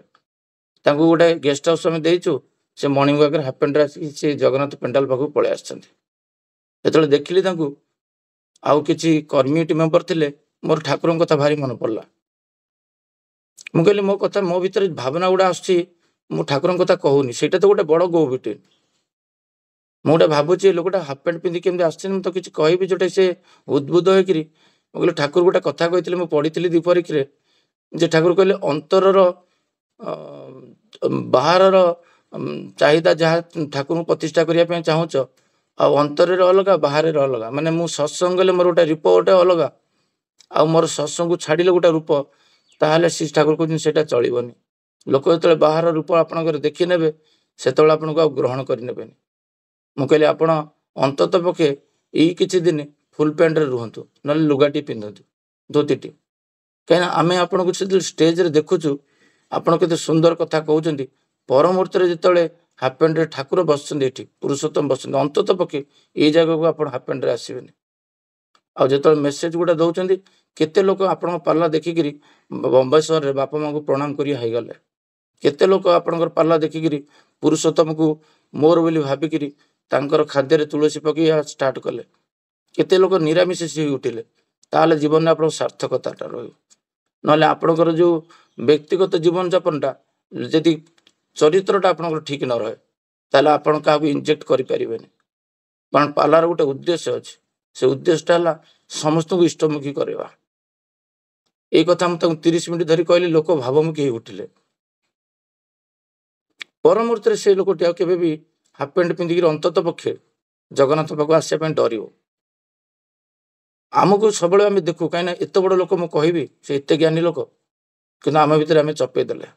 ତାଙ୍କୁ ଗୋଟେ ଗେଷ୍ଟ ହାଉସ୍ ଆମେ ଦେଇଛୁ, ସେ ମର୍ଣ୍ଣିଂ ୱାକରେ ହାଫ୍ ପ୍ୟାଣ୍ଟରେ ଆସିକି ସେ ଜଗନ୍ନାଥ ପେଣ୍ଡାଲ ପାଖକୁ ପଳେଇ ଆସିଛନ୍ତି। ଯେତେବେଳେ ଦେଖିଲି ତାଙ୍କୁ, ଆଉ କିଛି କମ୍ୟୁନିଟି ମେମ୍ବର ଥିଲେ, ମୋର ଠାକୁରଙ୍କ କଥା ଭାରି ମନେ ପଡ଼ିଲା। ମୁଁ କହିଲି ମୋ କଥା, ମୋ ଭିତରେ ଭାବନା ଗୁଡ଼ା ଆସୁଛି, ମୁଁ ଠାକୁରଙ୍କ କଥା କହୁନି, ସେଇଟା ତ ଗୋଟେ ବଡ଼ ଗୋବିଟି। ମୁଁ ଗୋଟେ ଭାବୁଛି ଏ ଲୋକଟା ହାଫ୍ ପ୍ୟାଣ୍ଟ ପିନ୍ଧିକି କେମିତି ଆସିଛି, ମୁଁ ତ କିଛି କହିବି ଯୋଉଟା ସେ ଉଦ୍ବୁଦ୍ଧ ହେଇକିରି। ମୁଁ କହିଲି ଠାକୁର ଗୋଟେ କଥା କହିଥିଲେ, ମୁଁ ପଢ଼ିଥିଲି ଦ୍ୱିପରୀକ୍ଷରେ, ଯେ ଠାକୁର କହିଲେ ଅନ୍ତରର ବାହାରର ଚାହିଦା ଯାହା ଠାକୁରଙ୍କୁ ପ୍ରତିଷ୍ଠା କରିବା ପାଇଁ ଚାହୁଁଛ, ଆଉ ଅନ୍ତରରେ ଅଲଗା ବାହାରରେ ଅଲଗା। ମାନେ ମୁଁ ସତ୍ସଙ୍ଗ ଗଲେ ମୋର ଗୋଟେ ରୂପ ଗୋଟେ ଅଲଗା, ଆଉ ମୋର ସତ୍ସଙ୍ଗକୁ ଛାଡ଼ିଲେ ଗୋଟେ ରୂପ, ତାହେଲେ ଶ୍ରୀ ଠାକୁର କହୁଛନ୍ତି ସେଇଟା ଚଳିବନି। ଲୋକ ଯେତେବେଳେ ବାହାର ରୂପ ଆପଣଙ୍କର ଦେଖି ନେବେ, ସେତେବେଳେ ଆପଣଙ୍କୁ ଆଉ ଗ୍ରହଣ କରିନେବେନି। ମୁଁ କହିଲି ଆପଣ ଅନ୍ତତଃ ପକ୍ଷେ ଏଇ କିଛି ଦିନ ଫୁଲ୍ ପ୍ୟାଣ୍ଟରେ ରୁହନ୍ତୁ, ନହେଲେ ଲୁଗାଟି ପିନ୍ଧନ୍ତୁ, ଧୋତିଟି। କାହିଁକିନା ଆମେ ଆପଣଙ୍କୁ ସେତେବେଳେ ଷ୍ଟେଜରେ ଦେଖୁଛୁ, ଆପଣ କେତେ ସୁନ୍ଦର କଥା କହୁଛନ୍ତି, ପରମୂର୍ତ୍ତରେ ଯେତେବେଳେ ହାଫ୍ ପ୍ୟାଣ୍ଟରେ ଠାକୁର ବସୁଛନ୍ତି, ଏଠି ପୁରୁଷୋତ୍ତମ ବସୁଛନ୍ତି, ଅନ୍ତତଃ ପକ୍ଷେ ଏଇ ଜାଗାକୁ ଆପଣ ହାଫ୍ ପ୍ୟାଣ୍ଟରେ ଆସିବେନି। ଆଉ ଯେତେବେଳେ ମେସେଜ ଗୁଡ଼ା ଦେଉଛନ୍ତି, କେତେ ଲୋକ ଆପଣଙ୍କ ପାଲା ଦେଖିକିରି ବମ୍ବେ ସହରରେ ବାପା ମାଆଙ୍କୁ ପ୍ରଣାମ କରି ହେଇଗଲେ। କେତେ ଲୋକ ଆପଣଙ୍କର ପାଲା ଦେଖିକିରି ପୁରୁଷୋତ୍ତମକୁ ମୋର ବୋଲି ଭାବିକିରି ତାଙ୍କର ଖାଦ୍ୟରେ ତୁଳସୀ ପକାଇବା ଷ୍ଟାର୍ଟ କଲେ। କେତେ ଲୋକ ନିରାମିଷି ହେଇ ଉଠିଲେ। ତାହେଲେ ଜୀବନରେ ଆପଣଙ୍କ ସାର୍ଥକତାଟା ରହିବ। ନହେଲେ ଆପଣଙ୍କର ଯେଉଁ ବ୍ୟକ୍ତିଗତ ଜୀବନଯାପନଟା, ଯଦି ଚରିତ୍ରଟା ଆପଣଙ୍କର ଠିକ୍ ନ ରହେ, ତାହେଲେ ଆପଣ କାହାକୁ ଇଞ୍ଜେକ୍ଟ କରିପାରିବେନି। କାରଣ ପାଲାର ଗୋଟେ ଉଦ୍ଦେଶ୍ୟ ଅଛି, ସେ ଉଦ୍ଦେଶ୍ୟଟା ହେଲା ସମସ୍ତଙ୍କୁ ଇଷ୍ଟମୁଖୀ କରିବା। ଏଇ କଥା ମୁଁ ତାଙ୍କୁ 30 ମିନିଟ୍ ଧରି କହିଲି, ଲୋକ ଭାବମୁଖୀ ହେଇ ଉଠିଲେ। ପରମୂର୍ତ୍ତରେ ସେ ଲୋକଟି ଆଉ କେବେ ବି ହାଫ୍ ପ୍ୟାଣ୍ଟ ପିନ୍ଧିକିରି ଅନ୍ତତଃ ପକ୍ଷେ ଜଗନ୍ନାଥ ପାଖକୁ ଆସିବା ପାଇଁ ଡରିବ। ଆମକୁ ସବୁବେଳେ ଆମେ ଦେଖୁ, କାହିଁକିନା ଏତେ ବଡ଼ ଲୋକ ମୁଁ କହିବି, ସେ ଏତେ ଜ୍ଞାନୀ ଲୋକ, କିନ୍ତୁ ଆମ ଭିତରେ ଆମେ ଚପେଇ ଦେଲେ।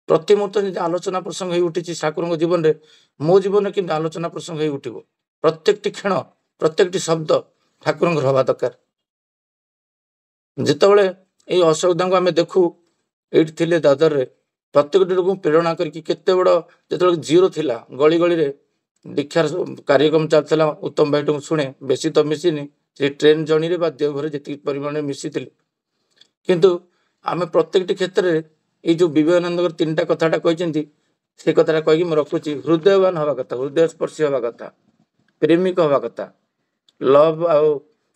ପ୍ରତି ମୁହୂର୍ତ୍ତ ଯଦି ଆଲୋଚନା ପ୍ରସଙ୍ଗ ହେଇ ଉଠିଛି ଠାକୁରଙ୍କ ଜୀବନରେ, ମୋ ଜୀବନରେ କିନ୍ତୁ ଆଲୋଚନା ପ୍ରସଙ୍ଗ ହେଇ ଉଠିବ। ପ୍ରତ୍ୟେକଟି କ୍ଷଣ, ପ୍ରତ୍ୟେକଟି ଶବ୍ଦ ଠାକୁରଙ୍କର ହେବା ଦରକାର। ଯେତେବେଳେ ଏଇ ଅସୁବିଧାଙ୍କୁ ଆମେ ଦେଖୁ, ଏଇଠି ଥିଲେ ଦାଦରରେ, ପ୍ରତ୍ୟେକଟି ଲୋକଙ୍କୁ ପ୍ରେରଣା କରିକି, କେତେ ବଡ଼ ଯେତେବେଳେ ଜିରୋ ଥିଲା, ଗଳି ଗଳିରେ ଦୀକ୍ଷାର କାର୍ଯ୍ୟକ୍ରମ ଚାଲିଥିଲା, ଉତ୍ତମ ଭାଇଠୁ ଶୁଣେ, ବେଶୀ ତ ମିଶିନି, ସେ ଟ୍ରେନ ଜର୍ଣ୍ଣିରେ ବା ଦେଓଘରେ ଯେତିକି ପରିମାଣରେ ମିଶିଥିଲି। କିନ୍ତୁ ଆମେ ପ୍ରତ୍ୟେକଟି କ୍ଷେତ୍ରରେ ଏଇ ଯେଉଁ ବିବେକାନନ୍ଦଙ୍କର 3ଟା କଥାଟା କହିଛନ୍ତି, ସେ କଥାଟା କହିକି ମୁଁ ରଖୁଛି। ହୃଦୟବାନ ହେବା କଥା, ହୃଦୟସ୍ପର୍ଶୀ ହେବା କଥା, ପ୍ରେମିକ ହେବା କଥା। ଲଭ୍ ଆଉ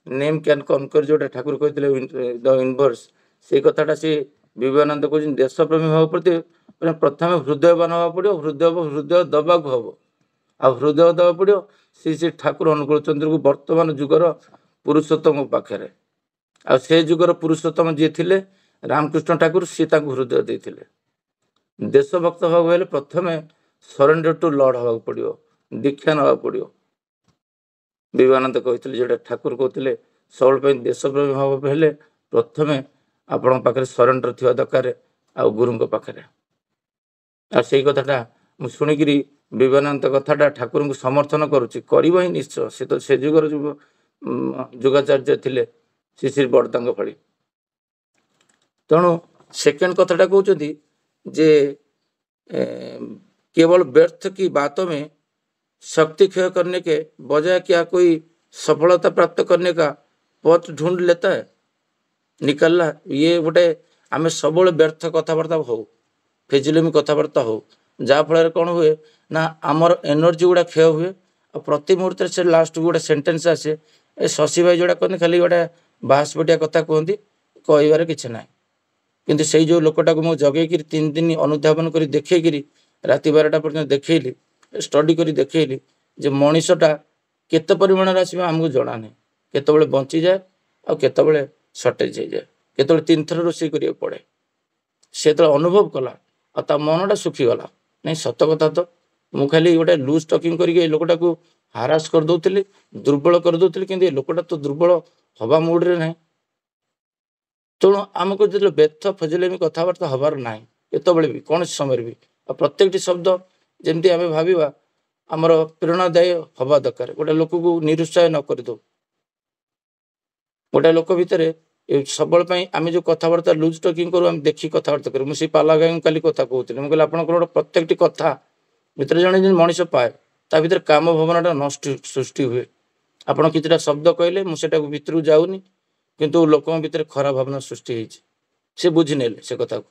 ନେମ୍ କ୍ୟାନ୍ କନକର୍, ଯେଉଁଟା ଠାକୁର କହିଥିଲେ ଦ ୟୁନିଭର୍ସ, ସେଇ କଥାଟା ସେ ବିବେକାନନ୍ଦ କହୁଛନ୍ତି। ଦେଶପ୍ରେମୀ ହେବା ପ୍ରତି ପ୍ରଥମେ ହୃଦୟବାନ ହେବାକୁ ପଡ଼ିବ, ହୃଦୟ ଦେବାକୁ ହେବ, ଆଉ ହୃଦୟ ଦେବାକୁ ପଡ଼ିବ ଶ୍ରୀ ଠାକୁର ଅନୁକୂଳ ଚନ୍ଦ୍ରକୁ, ବର୍ତ୍ତମାନ ଯୁଗର ପୁରୁଷୋତ୍ତମ ପାଖରେ। ଆଉ ସେ ଯୁଗର ପୁରୁଷୋତ୍ତମ ଯିଏ ଥିଲେ ରାମକୃଷ୍ଣ ଠାକୁର, ସିଏ ତାଙ୍କୁ ହୃଦୟ ଦେଇଥିଲେ। ଦେଶଭକ୍ତ ହେବାକୁ ହେଲେ ପ୍ରଥମେ ସରେଣ୍ଡର ଟୁ ଲର୍ଡ ହେବାକୁ ପଡ଼ିବ, ଦୀକ୍ଷା ନେବାକୁ ପଡ଼ିବ। ବିବେକାନନ୍ଦ କହିଥିଲେ, ଯେଉଁଟା ଠାକୁର କହୁଥିଲେ, ସବୁବେଳେ ପାଇଁ ଦେଶପ୍ରେମୀ ହେବାକୁ ହେଲେ ପ୍ରଥମେ ଆପଣଙ୍କ ପାଖରେ ସରେଣ୍ଡର ଥିବା ଦରକାର, ଆଉ ଗୁରୁଙ୍କ ପାଖରେ। ଆଉ ସେଇ କଥାଟା ମୁଁ ଶୁଣିକିରି ବିବେକାନନ୍ଦ କଥାଟା ଠାକୁରଙ୍କୁ ସମର୍ଥନ କରୁଛି, କରିବ ହିଁ ନିଶ୍ଚୟ। ସେ ତ ସେ ଯୁଗର ଯୁଗାଚାର୍ଯ୍ୟ ଥିଲେ, ଶ୍ରୀ ବଡ଼ଦାଙ୍କ ଭଳି। ତେଣୁ ସେକେଣ୍ଡ କଥାଟା କହୁଛନ୍ତି ଯେ केवल व्यर्थ की बातों में शक्ति क्षय करने के बजाय क्या कोई सफलता प्राप्त करने का पथ ढूंढ लेता है निकलना। ये गोटे आम सब व्यर्थ कथबार्ता हो, फिजिलमी कथबार्ता हो, जहाँफल कौन हुए ना आमर एनर्जी गुड़ा क्षय हुए, और प्रति मुहूर्त से लास्ट गोटे सेंटेंस आसे ए शशि भाई जोड़ा कहते खाली गोटे बाहसपटिया कथा कहती कहबार किसी ना कि से जो लोकटा को मुझे जगेक 3 दिन अनुधावन कर देखी राति 12टा पर्यटन देखली स्टडी कर देखली जे मनीषटा केते परिमाण आसो आमको जना नहीं केतबले बंची जाए और केतबले सर्टेज हो जाए केतबले 3 थर रोषे करिया पड़े से तो अनुभव कला और मनटा सुखीगला नहीं सत कथा तो मु खाली गोटे लूज टकिंग करके लोकटा को हारास कर दउथिली दुर्बल कर दउथिली किंतु ए लोकटा तो दुर्बल हवा मूड रे नहीं तेणु आमको जो व्यर्थ फजलेमी कथबार्ता हबार ना केतबले भी कौन समय भी और प्रत्येक शब्द जमती आम भाविबा आमर प्रेरणादायी हवा दरकार गोटे लोक को निरुत्साह न कर दो गोटे लोक भितर सबल आम जो कथबार्ता लुज टकिंग करूँ आम देखी कथबार्ता करूँ मुझे पाला गाई कल कथा कहती मुझे आप प्रत्येक कथा भितर जन मनीष पाए ता भीतर काम भावनाटा नष्ट सृष्टि हुए आपड़ किछटा शब्द कहले मुझे भितर जाऊनी किंतु लोक भितर खराब भावना सृष्टि से बुझी से कथा को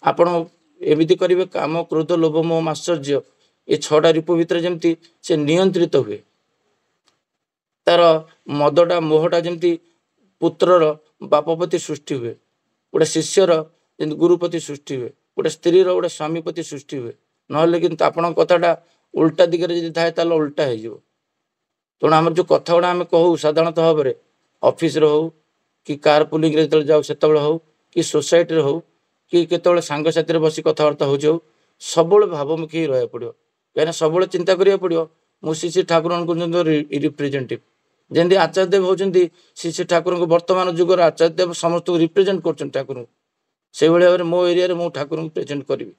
आपण एमती करेंगे काम क्रोध लोभ मोह आश्चर्य ये 6टा रूप भितर जमती से नियंत्रित हुए तार मदटा मोहटा जमती पुत्रर बाप प्रति सृष्टि हुए गोटे शिष्यर जमी गुरु प्रति सृष्टि हुए गोटे स्त्री गोटे स्वामी प्रति सृष्टि हुए ना कि आपण कथाटा उल्टा दिगरे जब थाए ताल उल्टा हो तेणु आम जो कथा गुड़ा आम कहूँ साधारणतः भाव में ऑफिस रे हो कि कार पुलिंग रे जो जाऊ से हो कि सोसाइटी रे हो कि केतबले सांगसाथी बस कथबार्ता हो सब भावमुखी रहा पड़ो कहीं सब चिंता करा पड़ो मुझे श्री ठाकुर रिप्रेजेंटेटिव जमी आचार्यदेव होती श्री श्री ठाकुर वर्तमान जुगर आचार्यदेव समस्त को रिप्रेजेंट कर ठाकुर से भाव में मो एरिया मु ठाकुर को प्रेजेंट करी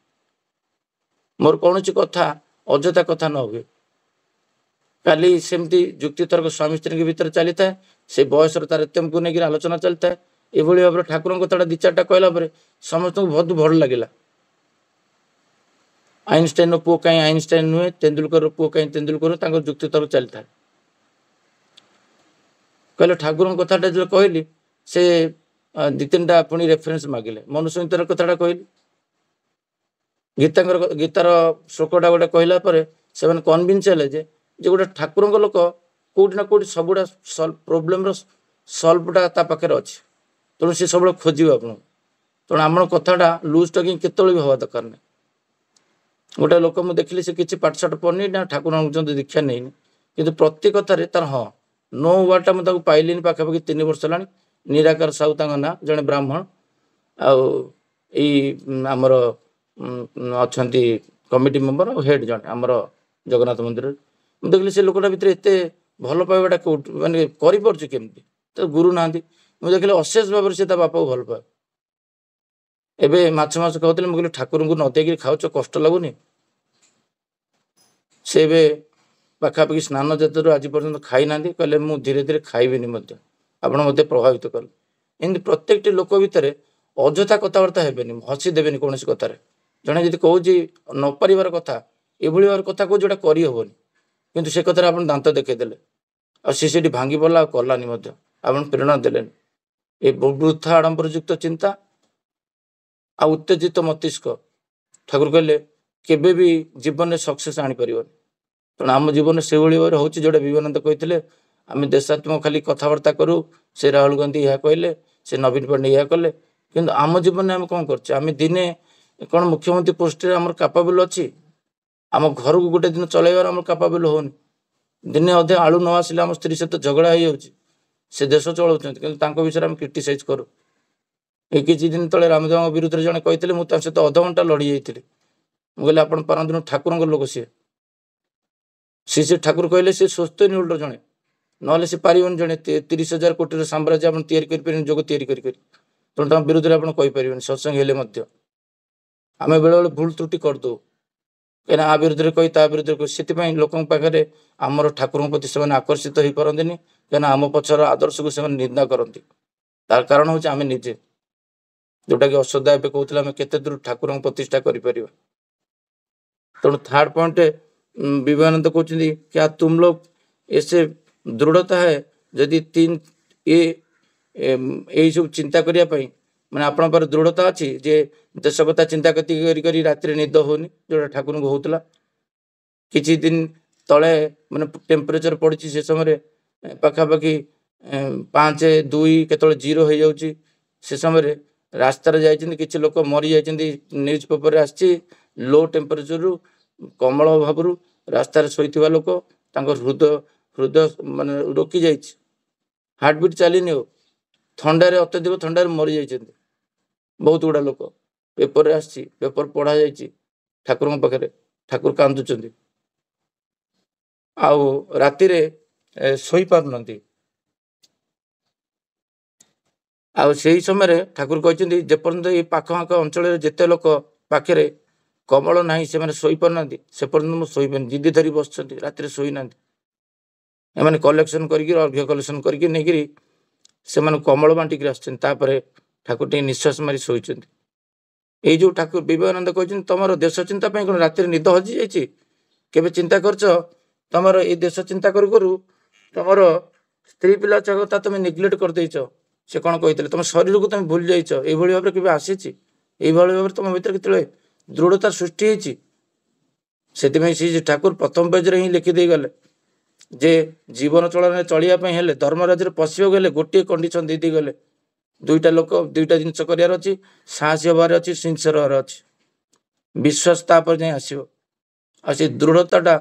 मोर कौन कथा अजथा कथा न हुए काली सेमती जुक्ति तर्क स्वामी स्त्री के भीतर चली था से बयस तारतम्य को लेकर आलोचना चलता है ये भाव में ठाकुर कथा 2-4टा कहला समस्त को बहुत भल लगे आइनस्टाइन पुओ कहीं आइनस्टाइन नुहे तेंदुलकर पुओ कहीं तेंदुलकर जुक्ति तर्क चलता है कहले ठाकुर कथाटा जो कहली से 2-3टा पुणी रेफरेन्स मागिले मनुष्य कथाटा कहली गीतार श्लोकटा गोटे कहला से कन्विन्स है जे गोटे ठाकुर लोक कौटी ना कौटी सबुटा प्रोब्लेम सल्वटा ता पाखे अच्छे तेणु सी सब खोज आपको तेणु आम कथाटा लुज टकिंग केतबले भी हवा दरकार नहीं गोटे लोक मुझे देखिली से किसी पाठशाठ पढ़नी ना ठाकुर दीक्षा नहीं कि प्रति कथार तार हाँ नो वार्डटा मुझे पाइली पाखापाखि 3 वर्ष है निराकार साहू ना जड़े ब्राह्मण आमर अच्छा कमिटी मेम्बर और हेड जड़े आमर जगन्नाथ मंदिर मुझे देखिली से लोकटा भितर एत भल पाइबाटा मानते करमती तो गुरु ना मुझे देखिली अशेष भाव से बापा को भल पाए एवं माछ कहते मुझे ठाकुर को नदेक खाऊच कष्ट लगुनि से पाखापाखि स्नान जातर आज पर्यटन खाई ना कहले मुझे धीरे धीरे खाइबी आप मत प्रभावित कल एमती प्रत्येक लोक भितर अजथा कथबार्ता हेनी हसी देवेनि कौन कथार जड़े जी कौच न पार कथा ये भाव कथा कौ जोटा करहबनी किंतु से कथार आप दांत देखईदेले आसी भांगी पड़ा कलानी आप प्रेरणा देले ये वृथा आडंबरयुक्त चिंता आ उत्तेजित मस्तिष्क ठाकुर कहले केबे भी जीवन में सक्सेस आनी पारिबनी तेणु आम जीवन से भाव हूँ जोटा विवेकानंद कहते आम देशात्मक खाली कथबार्ता करूँ से राहुल गांधी यह कहले से नवीन पट्टनायक यह कले कि आम जीवन में आम कौन कर दिने कौन मुख्यमंत्री पोस्ट आम कैपेबल अच्छी आम घर को गोटे दिन चलैबार आम कैपेबल होनी दिने अधे आलू न आसिले आम स्त्री सहित झगड़ा हो से देश चलाउं विषय आम क्रिटिसाइज करूँ ये किसी दिन तले रामदेव विरुद्ध जड़े कहते मुझे सहित अध घंटा लड़ी जाइली मुझे आप पारंतु ठाकुर लोक सी ठाकुर कहले सी स्वस्थ निउल्डर जड़े ना सी पारन जड़े 30,000 कोटी साम्राज्य आप तैयारी जोग तैयारी तेणु तम विरुद्ध में आपड़ सत्संग हेले आम बेले बेले भूल त्रुटि करदे कहीं आ विरुद्ध कही ता विरुद्ध कही से लोक पाखे आमर ठाकुर प्रति से आकर्षित हो पारती कहीं आम पक्षर आदर्श को निंदा करती तार कारण हूँ आम निजे जोटा कि अश्रद्धा एवं कहते आम केते दूर ठाकुर प्रतिष्ठा कर तेणु थर्ड पॉइंट विवेकानंद कहते क्या तुम लोग ऐसे दृढ़ता है यदि 3 ये सब चिंता करने मैंने आपण पर दृढ़ता अच्छी जे देश कथा चिंता करी राति निद होनी जोटा ठाकुर को होता किसी दिन तले माने टेम्परेचर पड़ी से समय पाखापाखि 5 2 केतले 0 हो जाउची से समय रास्तार जाइछन्ति किछि लोक मरि जाइछन्ति न्यूज पेपर आछि लो टेम्परेचर रु कमल भावरु रास्तार शोइथिबा लोक तांकर हृदय हृदय माने रोकी जाइछि हार्ट बीट चलीनी हो थंडारे अत्यधिक थंडारे मरि जाइछन्ति बहुत गुड़ा लोक पेपर आछि पेपर पढ़ा जाइछि ठाकुर पाखे ठाकुर कांदुचन्ति आउ राति रे सोई पारुनंती आउ सेही समय ठाकुर कहते जेपर्यंत ये पाखआख अंचल जिते लोक पाखे कमल ना से शोई पारना से पर्यटन मुझे शोपन जिदी धरी बस राति शोई ना एम कलेक्शन करघ्य कलेक्शन करके कमल बांटिक आसपर ठाकुर टे निश्वास मारी शोचते ये जो ठाकुर विवेकानंद कहते तुम देश चिंता कौन राति निद हजि जाइए केवे चिंता करछ तुम ये देश चिंता करू तुम स्त्री पिला कथा तुम निग्लेक्ट कर देछ से कौन कहते तुम शरीर को तुम भूल जाइछ ये भाव में आसी भाव तुम भर के दृढ़ता सृष्टि से ठाकुर प्रथम पेज हिं लिखिदे गले जे जीवन चलन चलिया धर्मराज पशिया गले गोटे कंडीशन दे गले दुईटा लोक दुईटा जिनस करार अच्छी साहसी हबार अच्छी सिंसियर हबार अच्छी विश्वास तापर जाए आसो आ से दृढ़ता